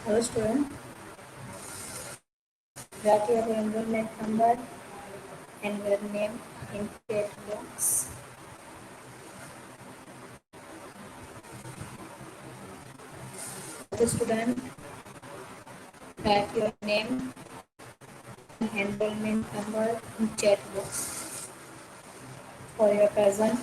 Hello student, write your enrollment number and your name in chat box. The student, write your name and enrollment number in chat box for your present.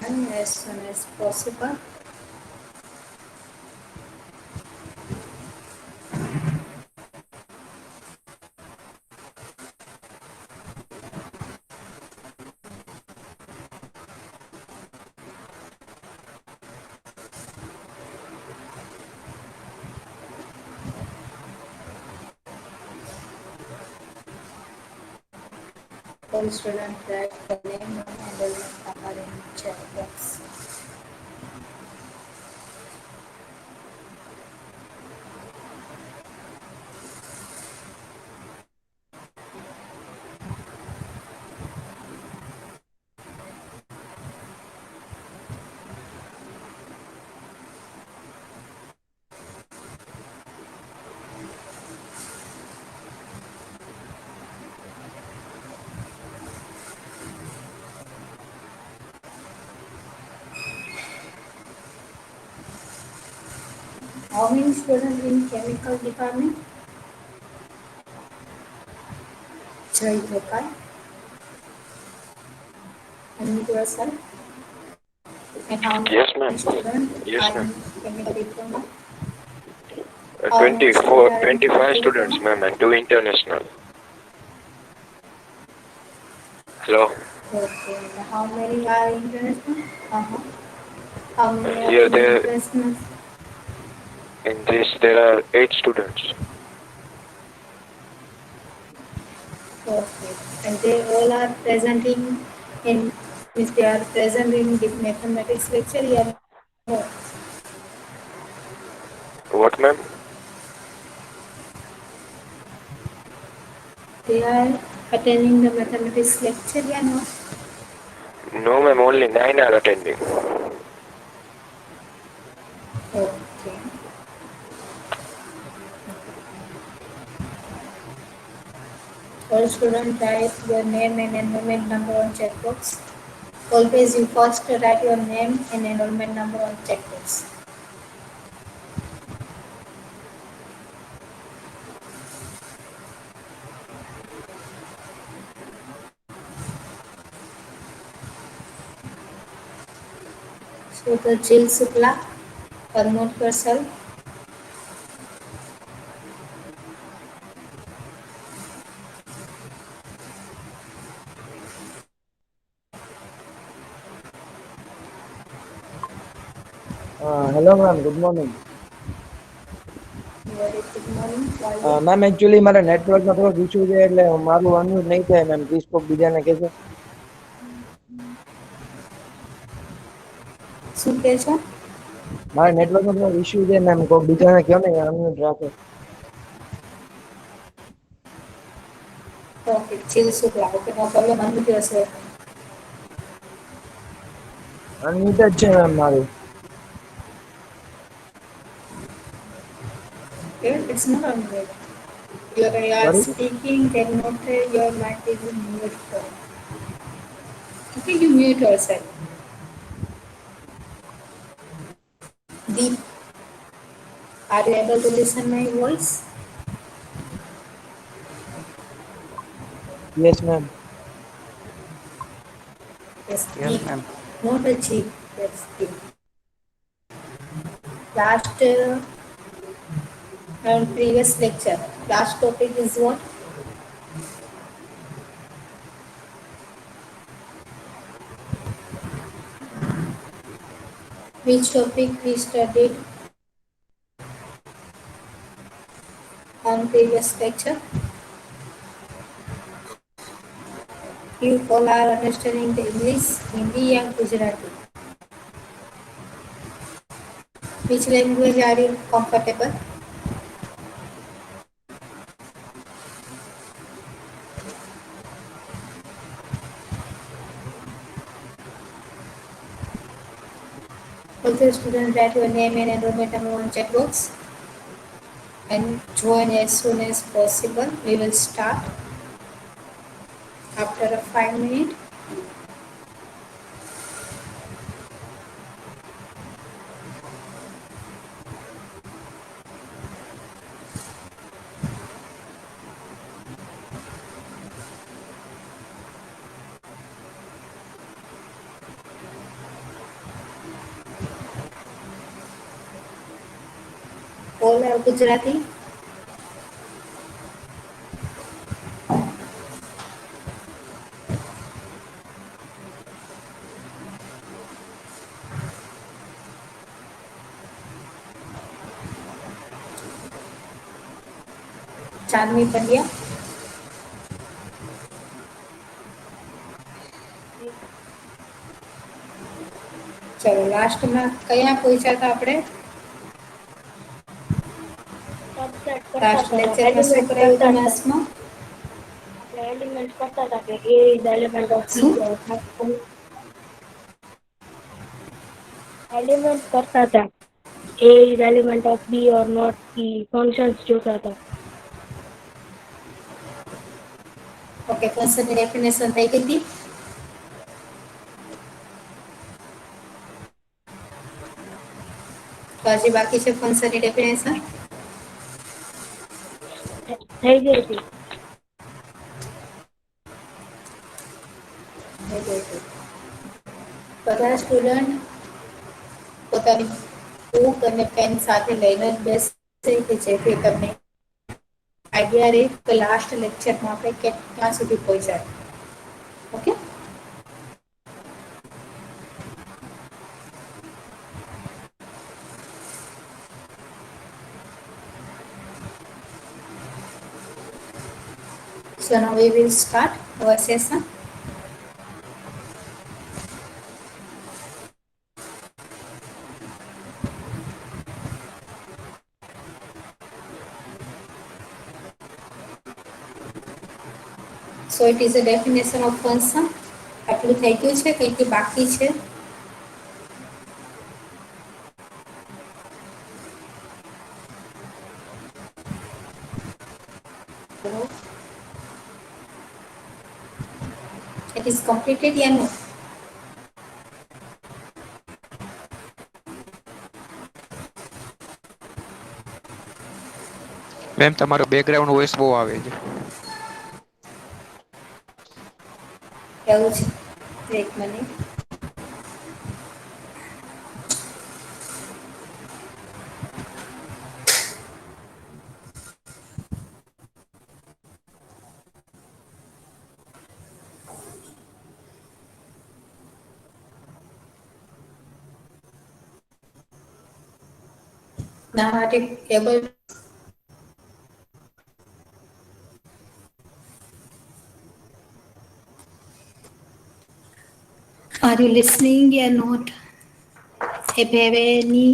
And as soon as possible. All students write the name and enrollment number in chat box. How many students in chemical department? Jai Gopal. Unmute yourself. And how Yes, many ma'am. students Yes, are ma'am. in chemical diploma? How many 24, students are in 25 chemical students, diploma? ma'am, and two international. Hello. Okay. And how many are international? Uh-huh. How many are Here, in there, international? in this, there are 8 students. Okay. And they all are presenting in, means they are present in the mathematics lecture, yeah. No. What, ma'am? They are attending the mathematics lecture, yeah, no? No, ma'am, only 9 are attending. Okay. All students write your name and enrollment number on checkbox. Always you first write your name and enrollment number on checkbox. So the Jill Sukla, unmute yourself. Hello ma'am, good morning. Very good morning. Ma'am actually મારા નેટવર્કમાં થોડોક issue છે એટલે મારું unmute નહીં થાય ma'am please કોક બીજાને કહેજો. શું કહે છો? મારા નેટવર્કમાં થોડોક ઇશ્યુ છે મેમ કોક બીજાને કહો ને અનમ્યુટ રાખે. Okay, Jill Sukla. Okay, no problem. Unmute yourself. Unmute જ છે મેમ મારું. Okay, it's not unmute. You are sorry speaking, then not your mic is mute. Okay, you mute yourself. Deep. Are you able to listen my voice? Yes ma'am. Yes, Yes, deep. ma'am. Not a cheap. Yes, deep. Last and previous lecture. Last topic is what? Which topic we studied on previous lecture? You all are understanding the English, Hindi and Gujarati. Which language are you comfortable? Also, students, write your name and enrollment number on chat box and join as soon as possible. We will start after a 5 minute. All are Gujarati. ચાંદની પંડ્યા. ચલો લાસ્ટમાં કયા પૂછ્યા હતા આપણે? Last લેક્ચરમાં શું કરાયું હતું મેથ્સમાં? एलिमेंट करता था कि ए इज एलिमेंट ऑफ શું? बी एलिमेंट करता था ए इज एलिमेंट ऑफ बी और नॉट की फंक्शंस जोता था ઓકે ફંક્શનની ડેફિનેશન થઈ ગઈ હતી. તો હજી બાકી છે ફંક્શનની ડેફિનેશન. થઈ ગઈ હતી બધા સ્ટુડન્ટ પોતાની બુક અને પેન સાથે લઈને જ બેસે કે જેથી તમને આઈડિયા રહે કે લાસ્ટ લેક્ચરમાં આપણે ક્યાં સુધી પહોંચ્યા. Okay. So now we will start our session. So it is a definition of function. આટલું થઈ ગયું છે કંઈક બાકી છે? It is completed या no? મેમ તમારો બેકગ્રાઉન્ડ વોઇસ બહુ આવે છે. એવું છે. એક minute. Now are you able? Are you listening or not? If you have any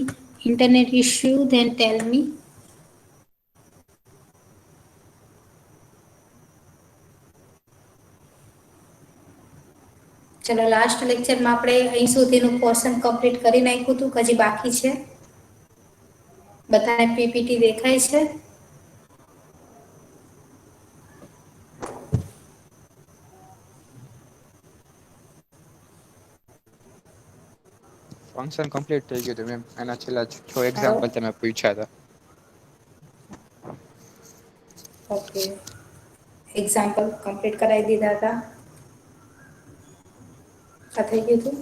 internet issue, then tell me. ચલો લાસ્ટ લેક્ચરમાં આપણે અહીં સુધીનું પોર્શન કમ્પ્લીટ કરી નાખ્યું હતું કે હજી બાકી છે? બધાને પીપીટી દેખાય છે? ફંક્શન કમ્પ્લીટ થઈ ગયું હતું મેમ. એના છેલ્લા 6 એક્ઝામ્પલ તમે પૂછ્યા હતા. ઓકે. એક્ઝામ્પલ કમ્પ્લીટ કરાવી દીધા હતા. આ થઈ ગયું હતું?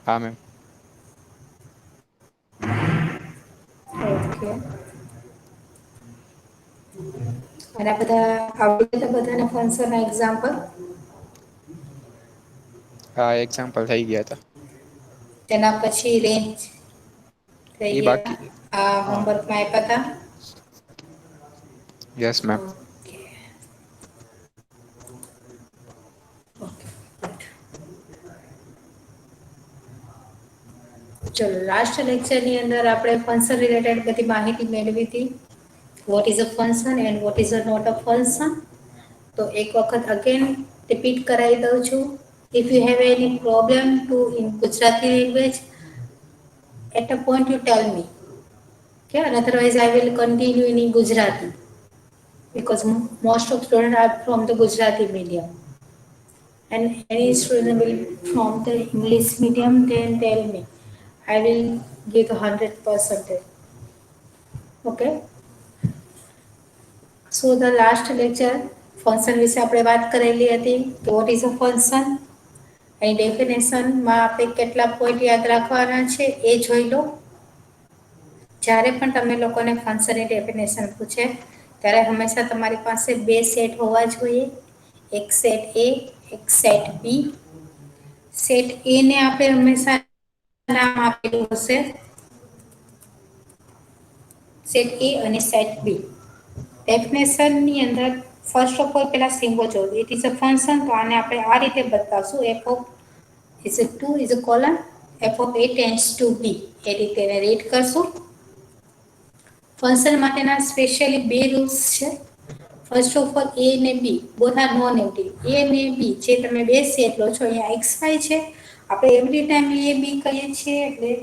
હા મેમ. ઓકે. અને આ બધા આવડે તો બધાને ફંક્શનના એક્ઝામ્પલ? હા એક્ઝામ્પલ થઈ ગયા હતા. તેના પછી રેન્જ થઈ એ ગયા. બાકી. આ હા હોમવર્કમાં આપ્યા હતા. Yes ma'am. Okay. Okay, good. ચલો, લાસ્ટ લેક્ચરની અંદર આપણે ફંક્શન રિલેટેડ બધી માહિતી મેળવી હતી. What is a function and what is a not a function. તો એક વખત અગેન રિપીટ કરાવી દઉં છું. If you have any problem to in Gujarati language, at a point you tell me. Okay, and otherwise I will continue in Gujarati because most of students are from the Gujarati medium. And any student will from the English medium, then tell me. I will give 100%. Okay. So the last lecture function વિશે આપણે વાત કરેલી હતી. What is a function, એની ડેફિનેશનમાં આપણે કેટલા point યાદ રાખવાના છે એ જોઈ લો. જ્યારે પણ તમે લોકોને ફંક્શનની ડેફિનેશન પૂછે ત્યારે હંમેશા તમારી પાસે બે સેટ હોવા જોઈએ. એક સેટ એ, એક સેટ બી. સેટ એ ને આપણે હંમેશા નામ આપેલું હશે સેટ એ અને સેટ બી. ડેફિનેશનની અંદર ફર્સ્ટ ઓફ ઓલ પેલા સિમ્બોલ જો ઇટ ઇઝ અ ફંક્શન, તો આને આપણે આ રીતે બતાવશું. F of is a 2 is a colon F of A tends to be, એ રીતે એને રીડ કરશું. ફંક્શન માટેના સ્પેશિયલી બે રૂલ્સ છે. ફર્સ્ટ ઓફ ઓલ એ અને બી બોથ આર નોન નેગેટિવ. એ અને બી જે તમે બે સેટ લો છો, અહીંયા એક્સ વાય છે, આપણે એવરી ટાઈમ એ બી કહીએ છીએ એટલે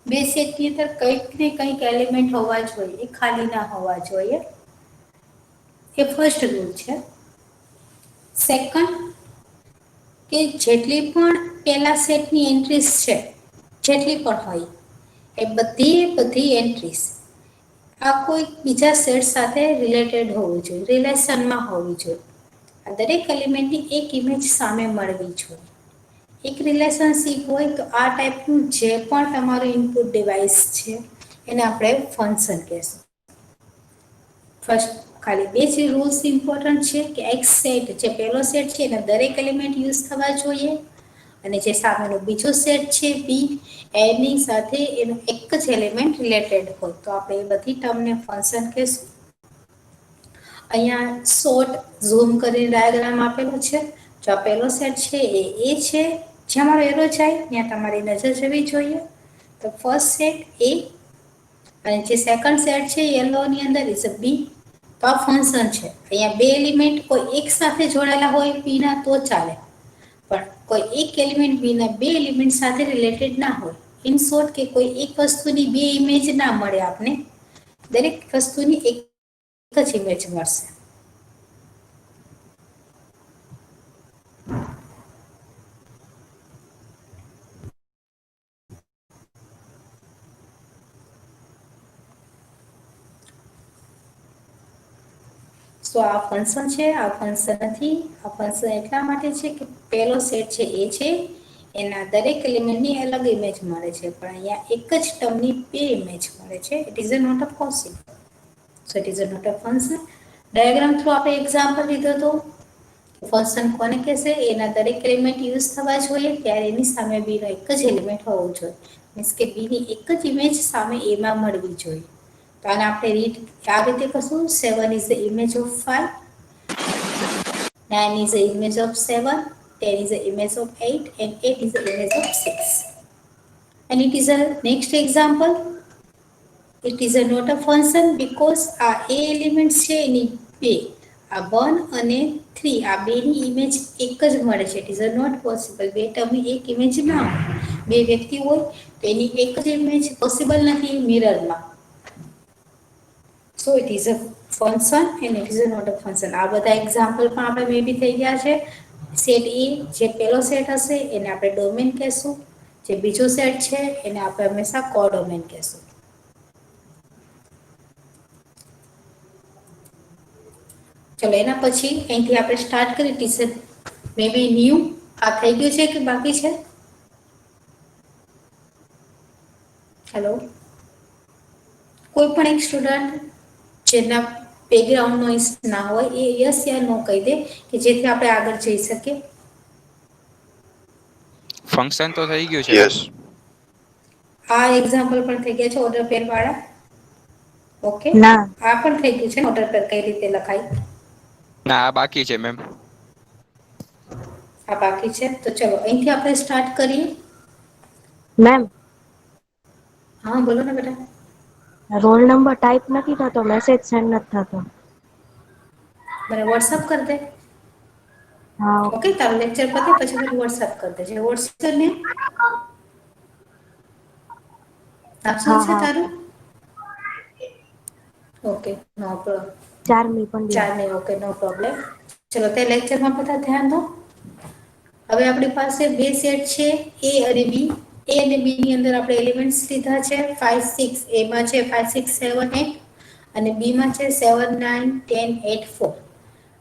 બે સેટની અંદર કંઈક ને કંઈક એલિમેન્ટ હોવા જોઈએ, એ ખાલી ના હોવા જોઈએ. એ ફર્સ્ટ રૂલ છે. સેકન્ડ, કે જેટલી પણ પેલા સેટની એન્ટ્રીઝ છે, જેટલી પણ હોય એ બધી એન્ટ્રીઝ આ કોઈ બીજા સેટ સાથે રિલેટેડ હોવું જોઈએ, રિલેશનમાં હોવી જોઈએ. આ દરેક એલિમેન્ટની એક ઇમેજ સામે મળવી જોઈએ. એક રિલેશનશીપ હોય તો આ ટાઈપનું જે પણ તમારું ઇનપુટ ડિવાઇસ છે એને આપણે ફંક્શન કહેશું. ફર્સ્ટ ખાલી બે જ રૂલ્સ ઇમ્પોર્ટન્ટ છે કે એક્સ સેટ જે પહેલો સેટ છે એના દરેક એલિમેન્ટ યુઝ થવા જોઈએ, અને જે સામેનો બીજો સેટ છે બી, એની સાથે એનો એક જ એલિમેન્ટ રિલેટેડ હોય તો આપણે એ બધી ટર્મને ફંક્શન કહેશું. અહીંયા શોર્ટ ઝૂમ કરીને ડાયાગ્રામ આપેલો છે. જો આ પહેલો સેટ છે એ છે, જ્યાં મારો એરો જાય ત્યાં તમારી નજર જવી જોઈએ. તો ફર્સ્ટ સેટ એ, અને જે સેકન્ડ સેટ છે યલોની અંદર ઇઝ અ બી. તો આ ફંક્શન છે. અહીંયા બે એલિમેન્ટ કોઈ એક સાથે જોડાયેલા હોય બી ના તો ચાલે, પણ કોઈ એક એલિમેન્ટ બી ના બે એલિમેન્ટ સાથે રિલેટેડ ના હોય. ઇન શોર્ટ કે કોઈ એક વસ્તુની બે ઇમેજ ના મળે આપને, દરેક વસ્તુની એક જ ઇમેજ મળશે. તો આ ફંક્શન છે, આ ફંક્શન નથી. આ ફંક્શન એટલા માટે છે કે પહેલો સેટ છે એ છે, એના દરેક એલિમેન્ટની અલગ ઇમેજ મળે છે, પણ અહીંયા એક જ ટર્મની બે ઇમેજ મળે છે. It is a not a possible. So it is a not a function. Diagram through આપણે એક્ઝામ્પલ લીધો હતો. ફંક્શન કોને કહેશે? એના દરેક એલિમેન્ટ યુઝ થવા જોઈએ ત્યારે એની સામે બીનો એક જ એલિમેન્ટ હોવો જોઈએ. મીન્સ કે બીની એક જ ઇમેજ સામે એમાં મળવી જોઈએ. તો આને આપણે રીડ આ રીતે કરશું. 7 is the image of 5, 9 is the image of 7, 10 is the image of 8, and 8 is the image of 6. And it is a next example. It is a not a function because આ એ element છે એની બે, આ 1 અને 3 આ બેની image એક જ મળે છે. It is a not possible. બે ટર્મની એક ઇમેજ ના હોય. બે વ્યક્તિ હોય તો એની એક જ ઇમેજ પોસિબલ નથી મિરરમાં. So it is a function and it is not a function. આ બધા એક્ઝામ્પલ પણ આપણે મે બી થઈ ગયા છે. સેટ એ જે પહેલો સેટ હશે એને આપણે ડોમેન કહેશું, જે બીજો સેટ છે એને આપણે હંમેશા કોડોમેન કહેશું. ચલો એના પછી અહીંથી આપણે સ્ટાર્ટ કરી ટીચર મે બી ન્યૂ. આ થઈ ગયું છે કે બાકી છે? હેલો, કોઈ પણ એક સ્ટુડન્ટ જેના બેકગ્રાઉન્ડ નોઈસ ના હોય એ યસ યા નો કહી દે કે જેથી આપણે આગળ જઈ શકીએ. ફંક્શન તો થઈ ગયું છે મેમ. યસ. આ એક્ઝામ્પલ પણ થઈ ગયા છે ઓર્ડર પેર વાળા. ઓકે, ના આ પણ થઈ ગયું છે ઓર્ડર પેર કઈ રીતે લખાય. ના આ બાકી છે મેમ. આ બાકી છે તો ચલો અહીંથી આપણે સ્ટાર્ટ કરીએ. મેમ, હા બોલો ને બેટા. રોલ નંબર ટાઈપ નથી થતો, મેસેજ સેન્ડ નથી થતો. મને વોટ્સઅપ કરી દે. હા ઓકે, તારું લેક્ચર પતે પછી મને વોટ્સઅપ કરી દેજે. વોટ્સઅપ ને નામ શું હા છે હા તારું? Okay no problem. ચારમી પંડ્યા. ચાલે ઓકે નો પ્રોબ્લેમ. ચલો તે લેક્ચરમાં બધા ધ્યાન દો. હવે આપણી પાસે બે સેટ છે એ અને બી. એ અને બી ની અંદર આપણે એલિમેન્ટ્સ લીધા છે 5 6. એમાં છે 5 6 7 8 અને બી માં છે 7 9 10 8 4.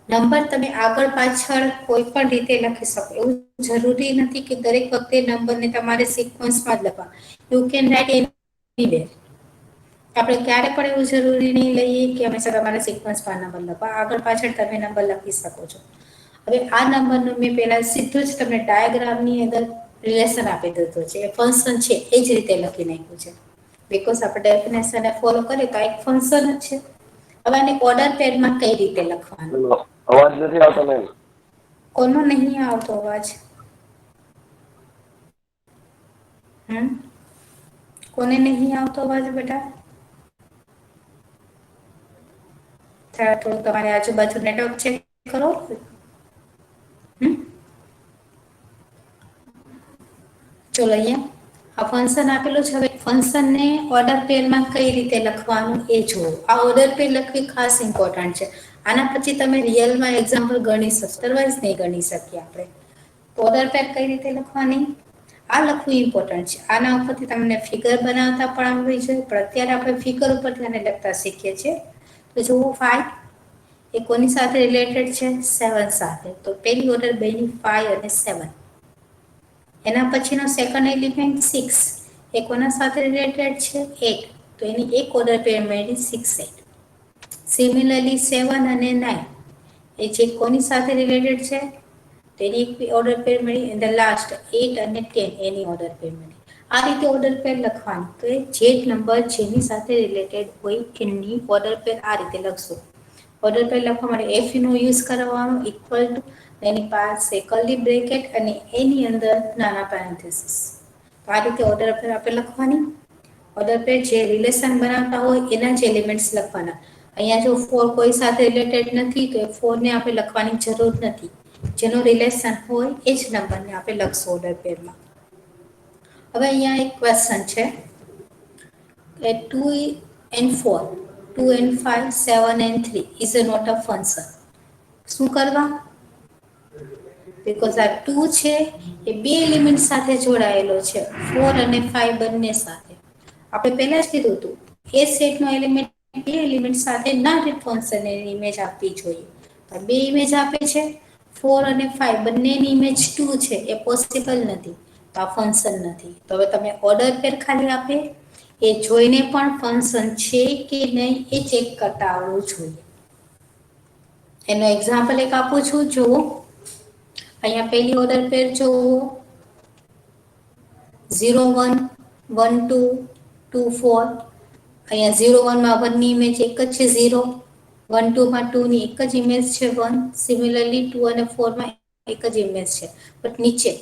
નંબર તમે આગળ પાછળ કોઈ પણ રીતે લખી શકો, એવું જરૂરી નથી કે દરેક વખતે નંબરને તમારે સિક્વન્સમાં જ લખવા. You can write anywhere. આપણે ક્યારે પણ એવું જરૂરી નહીં લઈએ કે હંમેશા તમારે સિક્વન્સમાં નંબર લખવા. આગળ પાછળ તમે નંબર લખી શકો છો. હવે આ નંબરનું મેં પહેલા સીધું જ તમને ડાયાગ્રામની અંદર રિલેશન આપી દીધું છે. ફંક્શન છે એ જ રીતે લખી નાખ્યું છે. બીકોઝ આપણે ડેફિનેશનને ફોલો કરીએ તો આ એક ફંક્શન જ છે. હવે આને ઓર્ડર પેરમાં કઈ રીતે લખવાનું? અવાજ નથી આવતો મેમ. કોનો નહીં આવતો અવાજ? કોને નહીં આવતો અવાજ બેટા? થોડું તમારી આજુબાજુ નેટવર્ક ચેક કરો. ચલો અહીંયા આ ફંક્શન આપેલું છે. હવે ફંક્શનને ઓર્ડર પેરમાં કઈ રીતે લખવાનું એ જુઓ. આ ઓર્ડર પેર લખવી ખાસ ઇમ્પોર્ટન્ટ છે. આના પછી તમે રિયલમાં એક્ઝામ્પલ ગણી શકશો, અદરવાઇઝ નહીં ગણી શકીએ આપણે. ઓર્ડર પેર કઈ રીતે લખવાની? આ લખવું ઇમ્પોર્ટન્ટ છે. આના ઉપરથી તમને ફિગર બનાવતા પણ આવડવી જોઈએ, પણ અત્યારે આપણે ફિગર ઉપર ધ્યાને લખતા શીખીએ છીએ. તો જુઓ 5 એ કોની સાથે રિલેટેડ છે? 7 સાથે. તો પેલી ઓર્ડર બેની 5 અને 7. એના પછીનો સેકન્ડ એલિમેન્ટ 6 એ કોના સાથે રિલેટેડ છે? 8. તો એની એક ઓર્ડર પેર મળી 6 8. સિમિલરલી 7 અને 9 એ જે કોની સાથે રિલેટેડ છે? તેની એક ઓર્ડર પેર મળી. એન્ડ ધ લાસ્ટ 8 અને 10 એની ઓર્ડર પેર મળી. આ રીતે ઓર્ડર પેર લખવાની. તો એ જે નંબર જેની સાથે રિલેટેડ હોય એની ઓર્ડર પેર આ રીતે લખશો. ઓર્ડર પેર લખવા માટે એફ નો યુઝ કરવાનો, ઇક્વલ ટુ એની પાસે કર્લી બ્રેકેટ અને એની અંદર નાના પેરેન્થેસિસ. તો આ રીતે ઓર્ડર પેર આપણે લખવાની. ઓર્ડર પેર જે રિલેશન બનાવતા હોય એના જ એલિમેન્ટ્સ લખવાના. અહીંયા જો 4 કોઈ સાથે રિલેટેડ નથી તો એ 4 ને આપણે લખવાની જરૂર નથી. જેનો રિલેશન હોય એ જ નંબરને આપણે લખશું ઓર્ડર પેરમાં. હવે અહીંયા એક ક્વેશ્ચન છે કે 2 and 4, 2 and 5, 7 and 3 is not a function. શું કરવા? બીકોઝ આ 2 છે એ બે એલિમેન્ટ સાથે જોડાયેલો છે, 4 અને 5 બંને સાથે. આપણે પહેલા જ કીધું હતું એ સેટનો એલિમેન્ટ બે એલિમેન્ટ સાથે ના ફંક્શન એની ઇમેજ આપવી જોઈએ. બે ઇમેજ આપે છે 4 અને 5 બંનેની ઇમેજ 2 છે એ પોસિબલ નથી. તો આ ફંક્શન નથી. તો હવે તમે ઓર્ડર પેર ખાલી આપે એ જોઈને પણ ફંક્શન છે કે નહીં એ ચેક કરતા આવડવું જોઈએ. એનો એક્ઝામ્પલ એક આપું છું, જુઓ. અહીંયા પહેલી ઓર્ડર પેર જુઓ. 0 1 1 2 2 4. અહીંયા 0 1 માં 1 ની ઇમેજ એક જ છે 0. 1 2 માં 2 ની એક જ ઇમેજ છે 1. સિમિલરલી 2 અને 4 માં એક જ ઇમેજ છે. બટ નીચે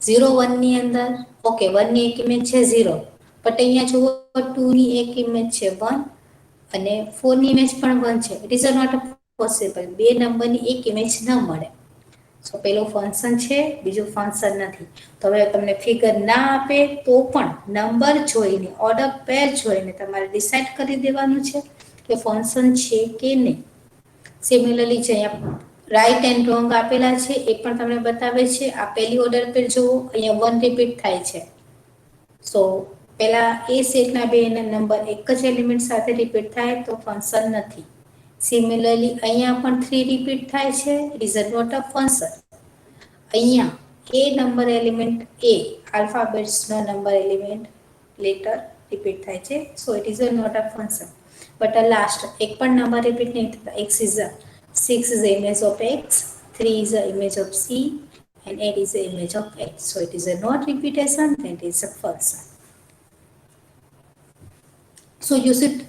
0 1 ની અંદર ઓકે 1 ની એક ઇમેજ છે 0. બટ અહીંયા જુઓ 2 ની એક ઇમેજ છે 1 અને 4 ની ઇમેજ પણ 1 છે. It is not possible. બે નંબરની એક ઇમેજ ન મળે. સો પેલું ફંક્શન છે, બીજું ફંક્શન નથી. તો હવે તમને ફિગર ના આપે તો પણ નંબર જોઈને ઓર્ડર પેર જોઈને તમારે ડિસાઈડ કરી દેવાનું છે કે ફંક્શન છે કે નહીં. સિમિલરલી છે અહીંયા રાઈટ એન્ડ રોંગ આપેલા છે એ પણ તમને બતાવે છે. આ પહેલી ઓર્ડર પેર જુઓ, અહીંયા 1 રિપીટ થાય છે. સો પેલા એ સેટના બે નંબર એક જ એલિમેન્ટ સાથે રિપીટ થાય તો ફંક્શન નથી. સિમિલરલી અહીંયા પણ 3 રિપીટ થાય છે. It is not a function. અહીંયા એ નંબર એલિમેન્ટ એ આલ્ફાબેટ્સનો નંબર એલિમેન્ટ લેટર રિપીટ થાય છે. So it is not a function. But last એક પણ નંબર રિપીટ નહીં થતા. X is the image of X, 3 is the image of C, and 8 is the image of X. So it is a not repetition, and it is a function. So you should,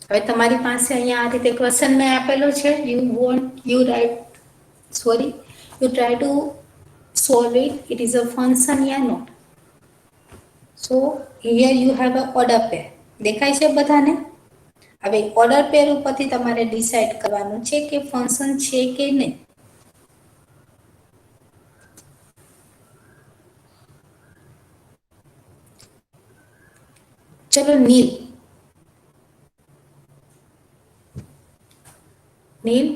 હવે તમારી પાસે અહીંયા આ રીતે question મેં આપેલો છે, you write, sorry, you try to solve it. It is a function યા not. So here you have a order pair. દેખાય છે બધાને? હવે ઓર્ડર પેર ઉપરથી તમારે ડિસાઇડ કરવાનું છે કે ફંક્શન છે કે નહીં. ચલો નીલ, નીલ,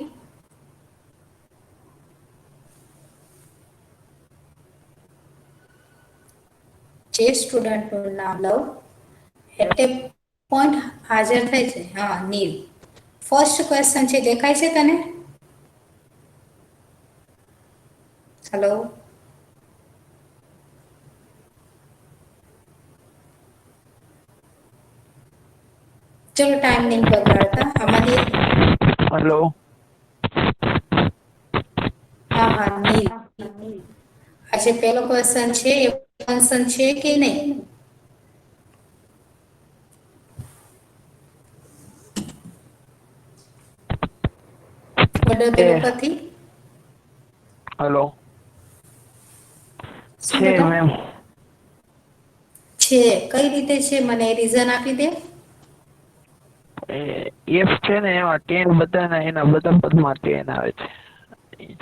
જે સ્ટુડન્ટનું નામ લઉં એટ એ પોઈન્ટ હાજર થાય છે. હા, નીલ. ફર્સ્ટ ક્વેશ્ચન છે, દેખાય છે તને? હેલો, ચલો ટાઈમ નહીં બગાડતા, આમાંથી હેલો. હા હા નીલ. આ જે પહેલો ક્વેશ્ચન છે એ ફંક્શન છે કે નહીં? ઓર્ડર પેર ઉપરથી હેલો. શું છે બેટા? મેમ. છે, કઈ રીતે છે મને રીઝન આપી દે. એફ છે ને એમાં 10 બધાના એના બધા પદમાં 10 આવે છે.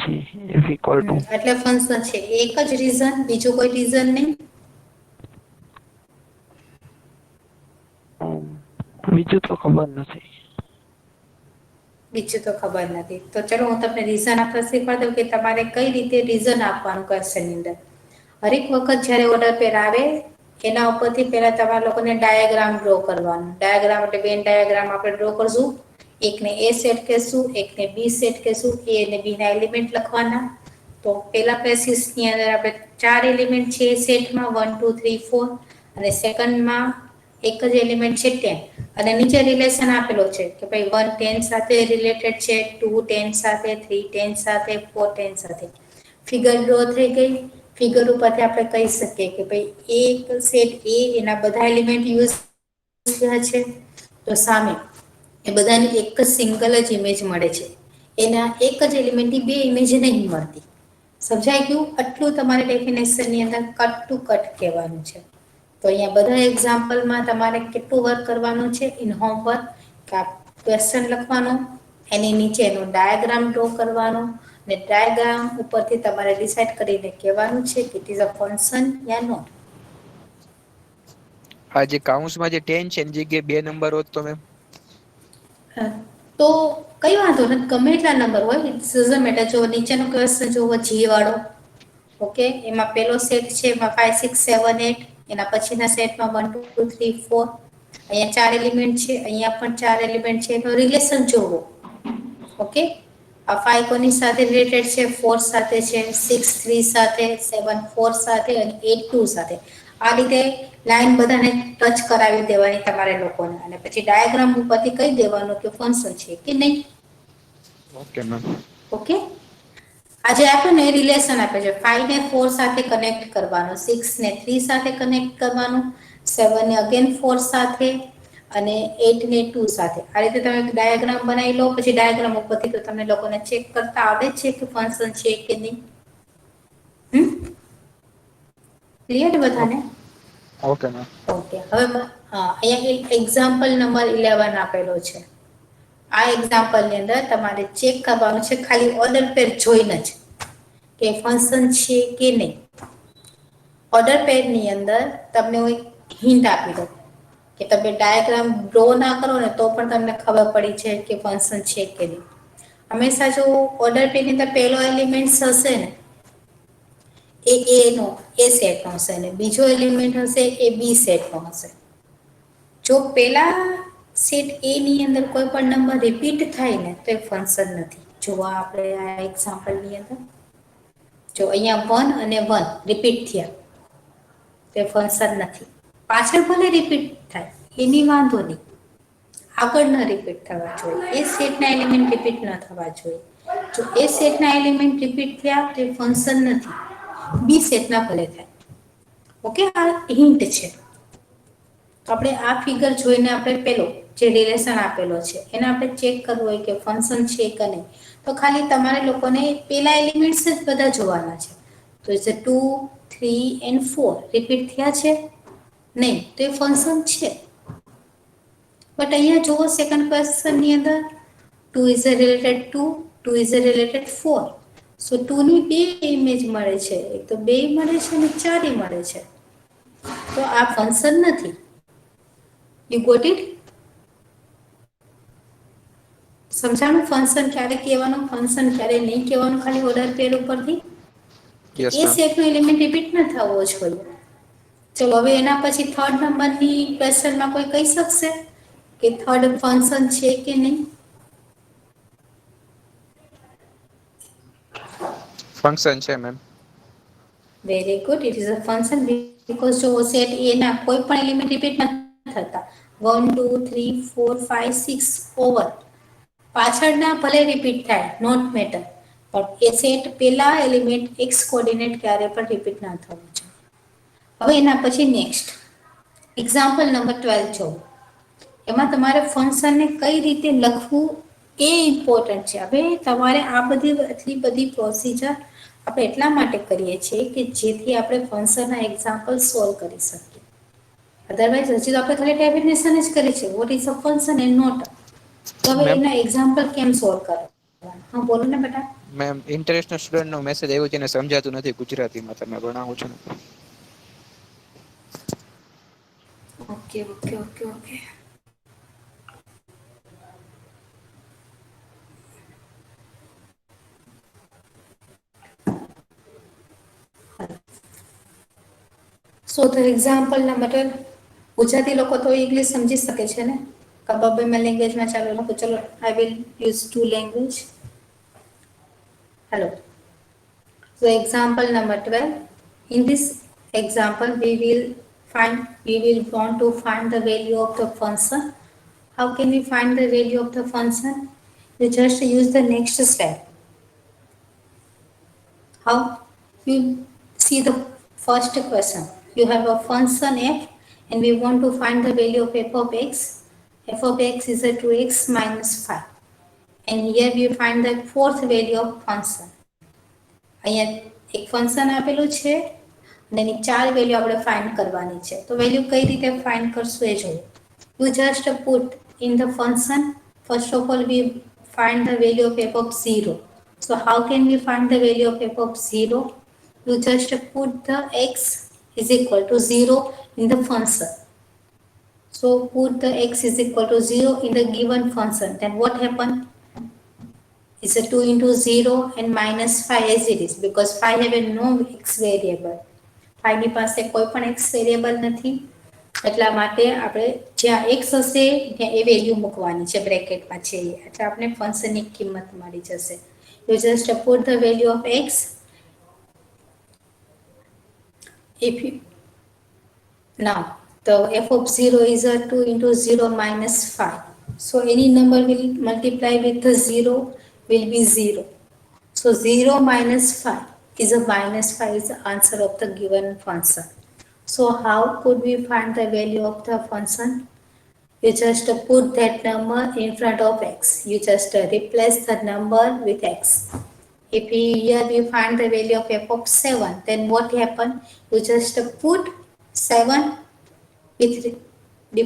જી એફ ઇક્વલ ટુ એટલે ફંક્શન છે. એક જ રીઝન, બીજું કોઈ રીઝન નહીં? બીજું તો ખબર નથી. બીજું તો ખબર નથી. તો ચલો હું તમને રીઝન આપતા શીખવા દઉં કે તમારે કઈ રીતે રીઝન આપવાનું ક્વેશ્ચનની અંદર. હરેક વખત જ્યારે ઓર્ડર પેર આવે એના ઉપરથી પહેલા તમારા લોકોને ડાયાગ્રામ ડ્રો કરવાનું. ડાયાગ્રામ એટલે બેન ડાયાગ્રામ આપણે ડ્રો કરશું. એકને એ સેટ કહેશું, એકને બી સેટ કહેશું, એ અને બી ના એલિમેન્ટ લખવાના. તો પેલા કેસીસની અંદર આપણે 4 એલિમેન્ટ છે સેટમાં 1 2 3 4, અને સેકન્ડમાં એક જ એલિમેન્ટ છે 10, અને નીચે રિલેશન આપેલો છે કે ભાઈ 1 10 સાથે રિલેટેડ છે, 2 10 સાથે, 3 10 સાથે, 4 10 સાથે. ફિગર ડ્રો થઈ ગઈ. ફિગર ઉપરથી આપણે કહી શકીએ કે ભાઈ એક સેટ એ એના બધા એલિમેન્ટ યુઝ થયા છે. તો સામે એ બધાની એક જ સિંગલ જ ઇમેજ મળે છે. એના એક જ એલિમેન્ટની બે ઇમેજ નહીં મળતી. સમજાઈ ગયું? આટલું તમારે ડેફિનેશનની અંદર કટ ટુ કટ કહેવાનું છે. તો અહીંયા બધા એક્ઝામ્પલમાં તમારે કેટલું વર્ક કરવાનું છે ઇન હોમવર્ક, કે આ ક્વેશ્ચન લખવાનો, એની નીચે એનો ડાયાગ્રામ ડ્રો કરવાનો, અને ડાયાગ્રામ ઉપરથી તમારે ડિસાઇડ કરીને કહેવાનું છે કે ઇટ ઇઝ અ ફંક્શન યા નોટ. આ જે કાઉન્સમાં જે 10 છે એની જગ્યાએ 2 નંબર હોત તો મેમ? તો કઈ વાંધો નથી, ગમે એટલા નંબર હોય, ઇટ્સ મેટર. જો નીચેનો ક્વેશ્ચન જોવો જી વાળો, ઓકે, એમાં પેલો સેટ છે એમાં 5 6 7 8, એના પછીના સેટમાં 1 2 3 4, અહીંયા 4 એલિમેન્ટ છે, અહીંયા પણ 4 એલિમેન્ટ છે. એનો રિલેશન જોવો. ઓકે, આ 5 કોની સાથે રિલેટેડ છે? 4 સાથે છે, 6 3 સાથે, 7 4 સાથે, અને 8 2 સાથે. આ રીતે લાઈન બધાને ટચ કરાવી દેવાની તમારે લોકોને, અને પછી ડાયાગ્રામ ઉપરથી કહી દેવાનું કે ફંક્શન છે કે નહીં. Okay ma'am. ઓકે, આજે આપણે રિલેશન આપે છે. 5 ને 4 સાથે કનેક્ટ કરવાનું, 6 ને 3 સાથે કનેક્ટ કરવાનું, 7 ને અગેન 4 સાથે, અને 8 ને 2 સાથે. આ રીતે તમે ડાયાગ્રામ બનાવી લો. પછી ડાયાગ્રામ ઉપરથી તો તમને લોકોને ચેક કરતા આવડે છે કે ફંક્શન છે કે નહીં. ક્લિયર બધાને? Okay ma'am. ઓકે, હવે અહીંયા એક એક્ઝામ્પલ નંબર 11 આપેલો છે. આ એક્ઝામ્પલની અંદર તમારે ચેક કરવાનું છે ખાલી ઓર્ડર પેર જોઈને જ કે ફંક્શન છે કે નહીં. ઓર્ડર પેરની અંદર તમને હું એક હિન્ટ આપી દઉં કે તમે ડાયાગ્રામ ડ્રો ના કરો ને તો પણ તમને ખબર પડી છે કે ફંક્શન છે કે નહીં. હંમેશા જો ઓર્ડર પેરની અંદર પહેલો એલિમેન્ટ હશે ને એ નો એ સેટનો હશે, ને બીજો એલિમેન્ટ હશે એ બી સેટનો હશે. જો પેલા સેટ એ ની અંદર કોઈ પણ નંબર રિપીટ થાય ને તો એ ફંક્શન નથી. જો આપણે આ એક્ઝામ્પલની અંદર જો અહીંયા 1 અને 1 રિપીટ થયા તો એ ફંક્શન નથી. પાછળ ભલે રિપીટ થાય એની વાંધો નહીં, આગળ ન રિપીટ થવા જોઈએ. એ સેટના એલિમેન્ટ રિપીટ ન થવા જોઈએ. જો એ સેટના એલિમેન્ટ રિપીટ થયા તો એ ફંક્શન નથી. બી સેટના ભલે થાય. ઓકે, આ હિન્ટ છે. તો આપણે આ ફિગર જોઈને આપણે પેલો જે રિલેશન આપેલો છે એને આપણે ચેક કરવું હોય કે ફંક્શન છે કે નહીં, તો ખાલી તમારે લોકોને પેલા એલિમેન્ટ્સ જ બધા જોવાના છે. તો ઇઝ 2, 3 and 4 રિપીટ થયા છે નહીં, તો એ ફંક્શન છે. બટ અહીંયા જુઓ સેકન્ડ ક્વેશ્ચનની અંદર 2 ઇઝ રિલેટેડ 2, 2 ઇઝ રિલેટેડ 4. સો 2 ની બે ઇમેજ મળે છે, એક તો 2 મળે છે અને 4 મળે છે. તો આ ફંક્શન નથી. You got it? સમજાણું ફંક્શન ક્યારે કહેવાનું, ફંક્શન ક્યારે નહીં કહેવાનું, ખાલી ઓર્ડર પેર ઉપરથી યસ એ મેમ. સેટનો એલિમેન્ટ રિપીટ ન થવો જોઈએ. ચલો હવે એના પછી થર્ડ નંબરની ક્વેશ્ચનમાં કોઈ કહી શકશે કે થર્ડ ફંક્શન છે કે નહીં? ફંક્શન છે ma'am. Very good, it is a function because જો સેટ એ ના કોઈ પણ એલિમેન્ટ રિપીટ નથી થતા. 1 2 3 4 5 6 ઓવર પાછળના ભલે રિપીટ થાય, નોટ મેટર, પણ એ સેટ પેલા એલિમેન્ટ એક્સ કોઓર્ડિનેટ ક્યારે પણ રિપીટ ના થવું જોઈએ. હવે એના પછી નેક્સ્ટ એક્ઝામ્પલ નંબર 12 જો એમાં તમારે ફંક્શનને કઈ રીતે લખવું એ ઇમ્પોર્ટન્ટ છે. હવે તમારે આ એટલી બધી પ્રોસિજર આપણે એટલા માટે કરીએ છીએ કે જેથી આપણે ફંક્શનના એક્ઝામ્પલ સોલ્વ કરી શકીએ. અધરવાઇઝ હજી તો આપણે ખાલી ડેફિનેશન જ કરી છે what is a function and not. તો હવે મેમ એના એક્ઝામ્પલ કેમ સોલ્વ કરવા? હા બોલો ને બેટા. મેમ ઇન્ટરનેશનલ સ્ટુડન્ટનો મેસેજ આવ્યો છે, એને સમજાતું નથી ગુજરાતીમાં, તમે ભણાવો છો ને. Okay okay okay okay. So the example number 12 Gujarati લોકો તો ઇંગ્લિશ સમજી શકે છે ને, કબાબમાં લેંગ્વેજમાં ચાલો લખો. ચલો I will use to language. Hello. So example number 12. In this example, we will want to find the value of the function. How can we find the value of the function? We just use the next step. How? You see the first question. You have a function f and we want to find the value of f of x. F of x is a 2x minus 5. And here we find the fourth value of function. અહીંયા એક function આપેલું છે અને એની 4 value આપણે find કરવાની છે. તો value કઈ રીતે ફાઇન્ડ કરશું એ જોઈએ. You just put in the function, first of all we find the value of f of 0. So how can we find the value of f of 0? You just put the x is equal to 0 in the function. So put the x is equal to 0 in the given function. Then what happened? It's a 2 into 0 and minus 5 as it is because 5 have a no x variable. 5 ની પાસે કોઈ પણ x variable નથી, એટલા માટે આપણે જ્યાં x હશે ત્યાં એ વેલ્યુ મૂકવાની છે, બ્રેકેટમાં છે, એટલે આપણે ફંક્શનની કિંમત મળી જશે. You just put the value of x. If you now the f of 0 is a 2 into 0 minus 5. So any number will multiply with the 0 will be 0. So 0 minus 5 is a minus 5 is the answer of the given function. So how could we find the value of the function? You just put that number in front of x. You just replace the number with x. If here we find the value of f of 7, then what happened? You just put 7 with we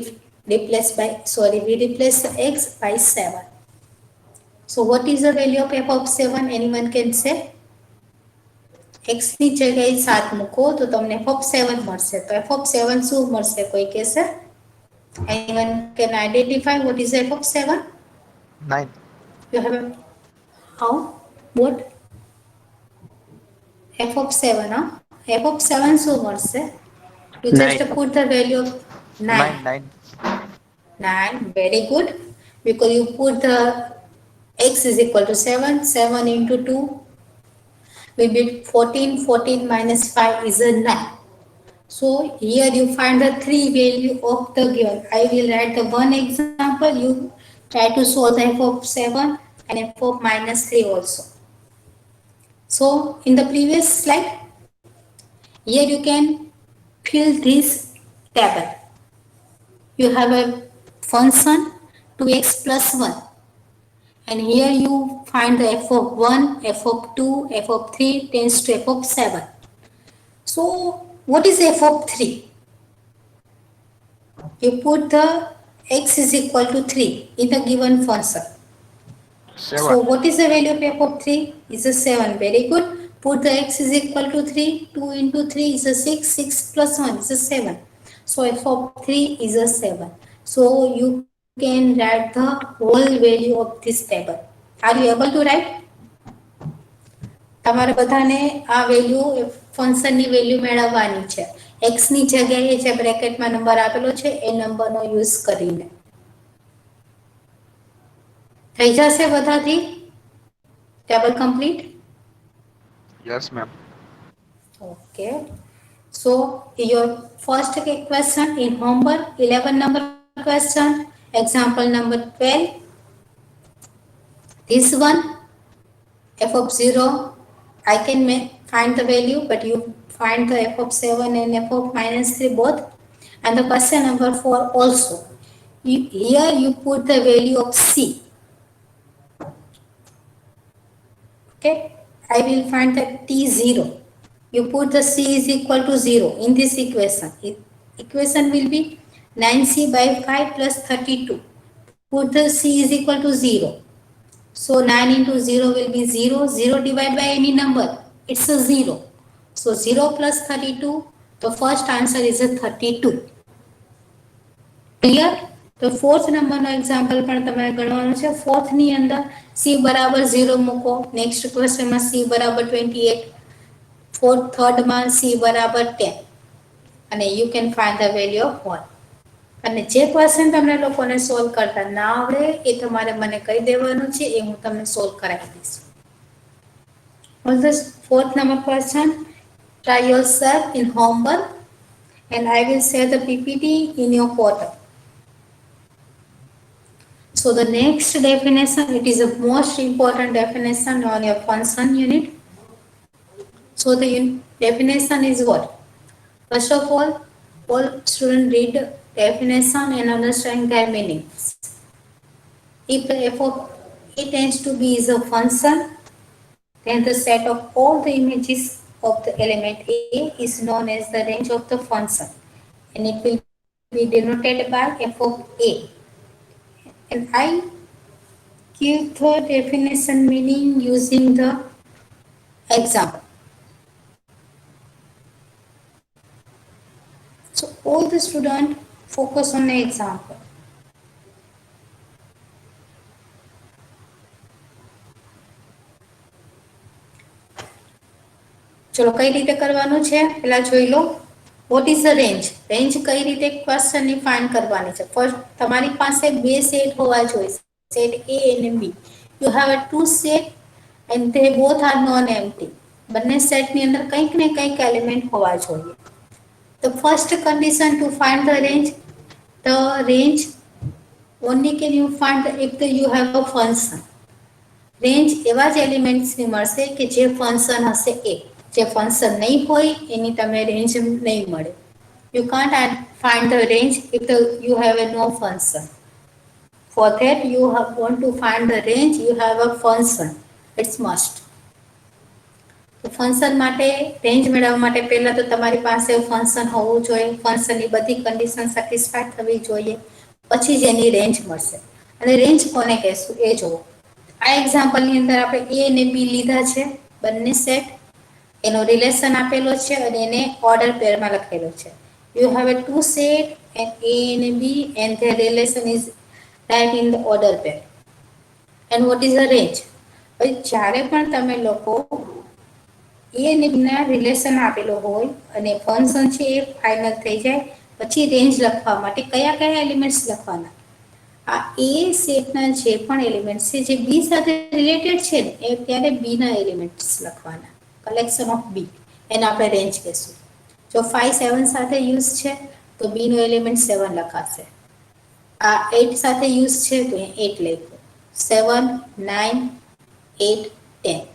replace the x by 7. So what is the value of f of 7? Anyone can say? x ની જગ્યાએ 7 મૂકો તો તમને f of 7 મળશે. તો f of 7 શું મળશે કોઈ કહેશે? Anyone can identify what is f of 7? 9. You have a how? What? f of 7, huh? f of 7 શું મળશે? You just 9. put the value of 9. 9. 9, very good. Because you put the x is equal to 7, 7 into 2 will be 14, 14 minus 5 is a 9. So here you find the 3 value of the given. I will write the one example, you try to solve the f of 7 and f of minus 3 also. So in the previous slide, here you can fill this table. you have a function 2x plus 1, and here you find the f of 1, f of 2, f of 3 tends to f of 7. So what is f of 3? You put the x is equal to 3 in the given function. So 7. what is the value of f of 3? Is a 7. Very good. Put the x is equal to 3. 2 into 3 is a 6. 6 plus 1 is a 7. So f of 3 is a 7. So you can write the whole value of this table. Are you able to write? તમારે બધાને આ value ફંક્શનની value મેળવવાની છે. x ની જગ્યાએ જે બ્રેકેટમાં number આપેલો છે એ નંબરનો યુઝ કરીને થઈ જશે બધાથી table complete. Yes, ma'am. Okay. So your first question in homework 11 number question, example number 12. This one f of 0, I can find the value, but you find the f of 7 and f of minus 3 both. And the question number 4 also. Here you put the value of c. Okay, I will find the t0. You put the c is equal to 0 in this equation. Equation will be 9c by 5 plus 32. Put the c is equal to 0. So 9 into 0 will be 0. 0 divided by any number, it's a 0. So 0 plus 32, the first answer is a 32. Clear? The fourth number no example પણ તમારે ગણવાનું છે. fourth ની અંદર c બરાબર 0 મૂકો. next question માં c બરાબર 28. fourth third માં c બરાબર 10. અને you can find the value of 1. અને જે ક્વેશ્ચન તમને લોકોને સોલ્વ કરતા ના આવડે એ તમારે મને કહી દેવાનું છે, એ હું તમને સોલ્વ કરાવી દઈશ. On this fourth number question, try yourself in homework and I will share the PPT in your portal. So the next definition, it is the most important definition on your function unit. So the definition is what? First of all students read the definition and understand their meanings. If the f of a tends to b is a function, then the set of all the images of the element a is known as the range of the function, and it will be denoted by f of a. And I give the definition meaning using the example. So all the students focus on the example. ચલો કઈ રીતે કરવાનું છે પહેલા જોઈ લો. What is the range? Range કઈ રીતે ક્વેશ્ચનની ફાઇન્ડ કરવાની છે. ફર્સ્ટ તમારી પાસે બે સેટ હોવા જોઈએ, સેટ A અને B. You have a two set and they both are non empty. બંને સેટની અંદર કંઈક ને કંઈક એલિમેન્ટ હોવા જોઈએ. The first condition to find the range only can you find if you have a function. Range એવા જ એલિમેન્ટ્સની મળશે કે જે ફંક્શન હશે એ. જે ફંક્શન નહીં હોય એની તમે રેન્જ નહીં મળે. You can't find the range if you have a no function. For that you want to find the range, you have a function. It's must. Function માટે રેન્જ મેળવવા માટે પહેલા તો તમારી પાસે ફંક્શન હોવું જોઈએ, ફંક્શનની બધી કન્ડિશન સેટિસ્ફાઈડ થવી જોઈએ, પછી જ એની રેન્જ મળશે. અને રેન્જ કોને કહેશું એ જુઓ. આ એક્ઝામ્પલની અંદર આપણે એ અને બી લીધા છે, બંને સેટ, એનો રિલેશન આપેલો છે અને એને ઓર્ડર પેરમાં લખેલો છે. You have a two set and A અને B and their relation is right in the order pair. And what is the range? હવે જ્યારે પણ તમે લોકો એ અને બીના રિલેશન આપેલો હોય અને ફંક્શન છે એ ફાઇનલ થઈ જાય પછી રેન્જ લખવા માટે કયા કયા એલિમેન્ટ્સ લખવાના? આ એ સેટના જે પણ એલિમેન્ટ્સ છે જે બી સાથે રિલેટેડ છે ને એ ત્યારે બીના એલિમેન્ટ્સ લખવાના. કલેક્શન ઓફ બી, એને આપણે રેન્જ કહેશું. જો 5 7 સાથે યુઝ છે તો બીનો એલિમેન્ટ 7 લખાશે. આ 8 સાથે યુઝ છે તો 8 લખ્યું. 7 9 8 10.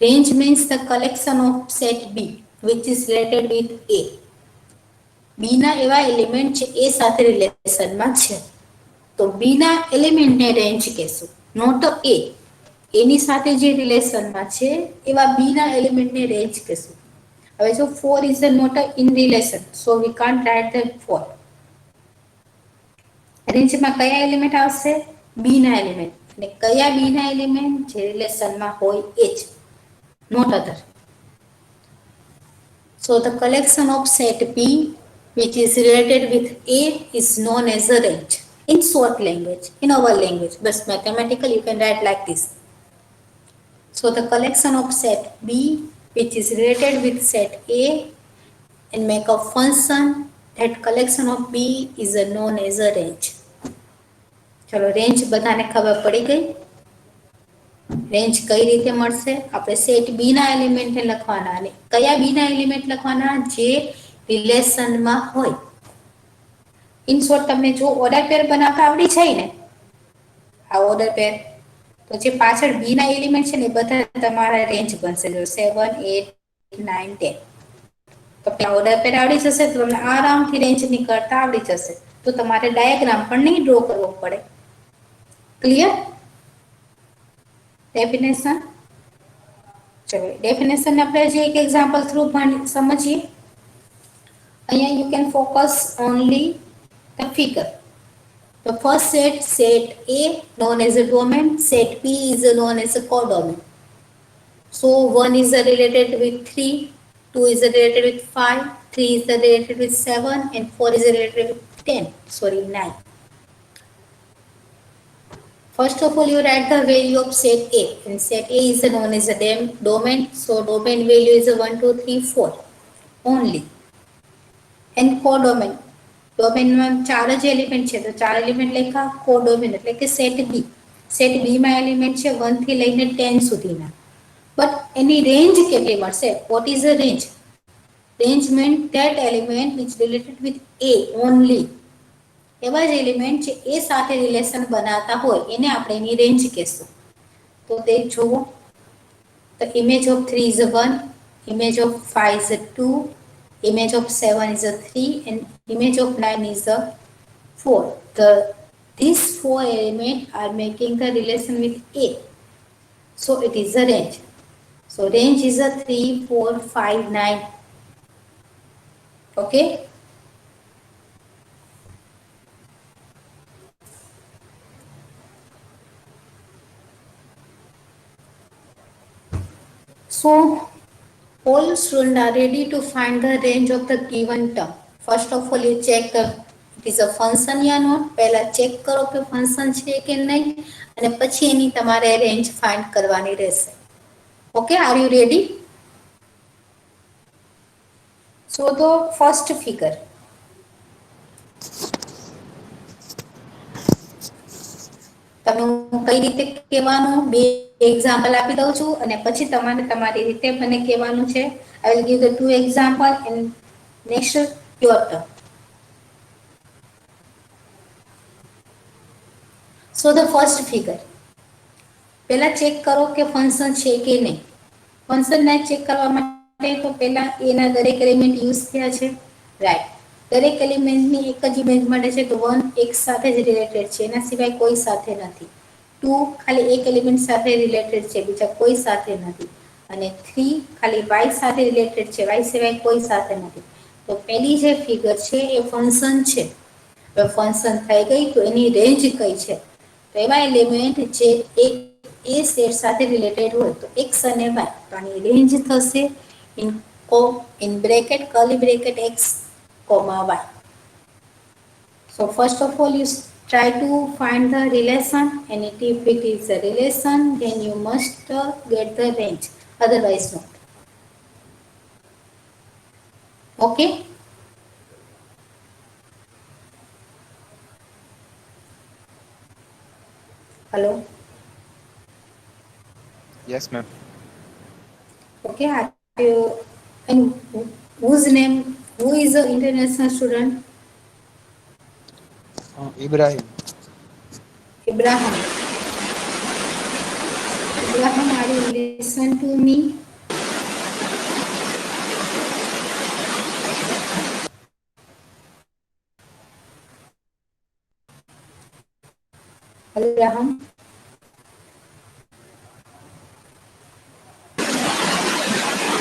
Range means the collection of set B which is related with A. બી ના એવા એલિમેન્ટ છે એ સાથે રિલેશનમાં છે, તો બી ના એલિમેન્ટને રેન્જ કહેશું, નોટ એ. એની સાથે જે રિલેશનમાં છે એવા બી ના એલિમેન્ટને રેન્જ કહેશું. હવે જો 4 is not in relation, so we can't write the 4. રેન્જમાં કયા એલિમેન્ટ આવશે? બી ના એલિમેન્ટ. અને કયા બી ના એલિમેન્ટ? જે રિલેશનમાં હોય એ જ, not other. So the collection of set B which is related with A is known as a range. In short language, in our language, but mathematically you can write like this. So the collection of set B which is related with set A and make a function, that collection of B is known as a range. ચલો range બધાને ખબર પડી ગઈ? Range કઈ રીતે મળશે? આપણે set બી ના એલિમેન્ટને લખવાના, અને કયા બી ના એલિમેન્ટ લખવાના? જે રિલેશનમાં હોય. ઇન શોર્ટ, તમને જો ઓર્ડર પેર બનાવતા આવડી જાય ને, આ ઓર્ડર પેર, તો જે પાછળ બી ના એલિમેન્ટ છે ને બધા તમારા રેન્જ બનશે. જો 7, 8, 9, 10. તો ઓર્ડર પેર આવડી જશે તો તમને આરામથી રેન્જ નીકળતા આવડી જશે. તો તમારે ડાયાગ્રામ પણ નહીં ડ્રો કરવો પડે. ક્લિયર? ડેફિનેશન. ચલો ડેફિનેશન આપણે જે એક એક્ઝામ્પલ થ્રુ સમજીએ. અહીંયા you can focus only the figure. The first set, set A, known as a domain. Set B is known as a codomain. So 1 is related with 3, 2 is related with 5, 3 is related with 7, and 4 is related with 10. Sorry, 9. First of all, you write the value of set A, and set A is known as a domain. So domain value is a 1, 2, 3, 4 only. And codomain. ડોમેનમાં 4 જ element છે, તો 4 element લખ્યા. કોડોમેન એટલે કે set બી. Set બીમાં element છે 1 થી લઈને 10 સુધીના. બટ એની રેન્જ કેટલી મળશે? Vote is a range? Range mean that element which related with a only. એવા જ એલિમેન્ટ જે એ સાથે રિલેશન બનાવતા હોય એને આપણે એની રેન્જ કહેશું. તો તે જુઓ, તો image of 3 is a 1, image of 5 is a 2, image of 7 is a 3, and image of 9 is a 4. These 4 elements are making the relation with A. So it is a range. So range is a 3, 4, 5, 9. Okay? So all students are ready to find the range of the given term. First of all, you check it is a function या not. પહેલા check કરો કે function છે કે નહીં, અને પછી એની તમારે રેન્જ ફાઇન્ડ કરવાની રહેશે. Okay, are you ready? So the first figure. તમે હું કઈ રીતે કહેવાનું, બે એક્ઝામ્પલ આપી દઉં છું, અને પછી તમારે તમારી રીતે મને કહેવાનું છે. I will give the 2 example and next your turn. So the first figure. પહેલા ચેક કરો કે ફંક્શન છે કે નહીં. ફંક્શનને ચેક કરવા માટે તો પહેલા એના દરેક એલિમેન્ટ યુઝ થયા છે. રાઈટ. દરેક એલિમેન્ટની એક જ ઇમેજ મળે છે, તો 1 એક સાથે જ રિલેટેડ છે, એના સિવાય કોઈ સાથે નથી. 2 ખાલી એક એલિમેન્ટ સાથે રિલેટેડ છે, બીજા કોઈ સાથે નથી. અને 3 ખાલી y સાથે રિલેટેડ છે, y સિવાય કોઈ સાથે નથી. તો પહેલી જે ફિગર છે એ ફંક્શન છે. હવે ફંક્શન થઈ ગઈ તો એની રેન્જ કઈ છે? તો એવા એલિમેન્ટ જે એક એ સેટ સાથે રિલેટેડ હોય, તો x અને y, તો આની રેન્જ થશે in bracket curly bracket x comma y. So first of all, you try to find the relation, and if it is a relation, then you must get the range, otherwise not. Okay? Hello? Yes, ma'am. Okay, and whose name, who is an international student? Ibrahim. Abraham. Abraham, are you listen to me? Abraham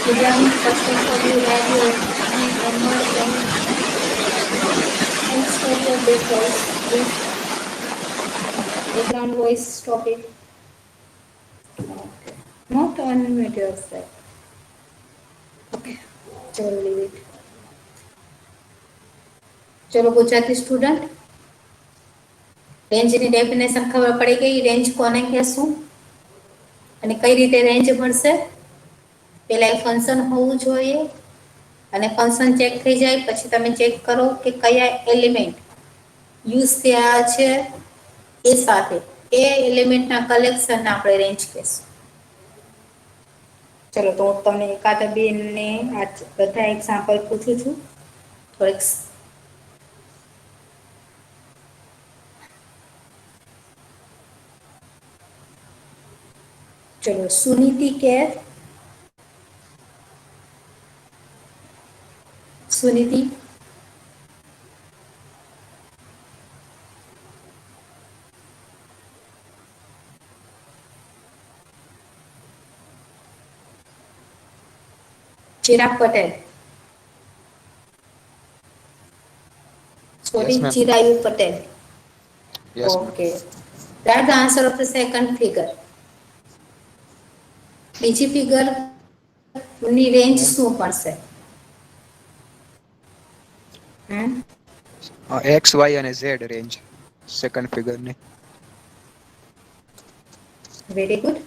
Abraham, first of all, you have your number and stop your background, please. Background voice, stop it. Okay. Not unmute yourself. Okay. ચલો leave it. ચલો Gujarati student રેન્જની definition ખબર પડી ગઈ range કોને કહેશું અને કઈ રીતે રેન્જ મળશે પહેલા એ ફંક્શન હોવું જોઈએ અને ફંક્શન ચેક થઈ જાય પછી તમે ચેક કરો કે કયા એલિમેન્ટ યુઝ થયા છે એ સાથે એ એલિમેન્ટના કલેક્શનને આપણે રેન્જ કહેશું ચલો તો હું તમને એકાદ બે ને આ બધા એક્ઝામ્પલ પૂછું છું થોડીક ચલો Suniti care Suniti Chirag Patel sorry Yes, ma'am. Chirayu Patel Yes, ma'am. Okay that the answer of the second figure બીજી ફિગર ની રેન્જ શું પડશે X, Y અને Z રેન્જ સેકન્ડ ફિગર ની. વેરી ગુડ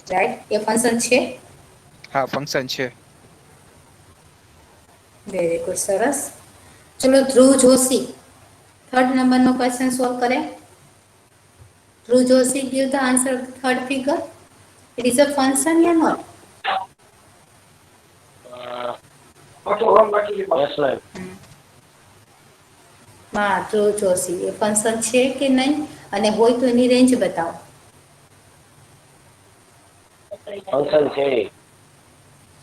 રાઈટ એ ફંક્શન છે હા ફંક્શન છે. વેરી ગુડ સરસ ચલો ધ્રુવ જોશી થર્ડ નંબરનો ક્વેશ્ચન સોલ્વ કરે ધ્રુવ Joshi give the answer of the third figure it is a function or not Yes, ma'am. હા ધ્રુવ જોશી એ ફંક્શન છે કે નહીં અને હોય તો એની રેન્જ બતાવો Function છે.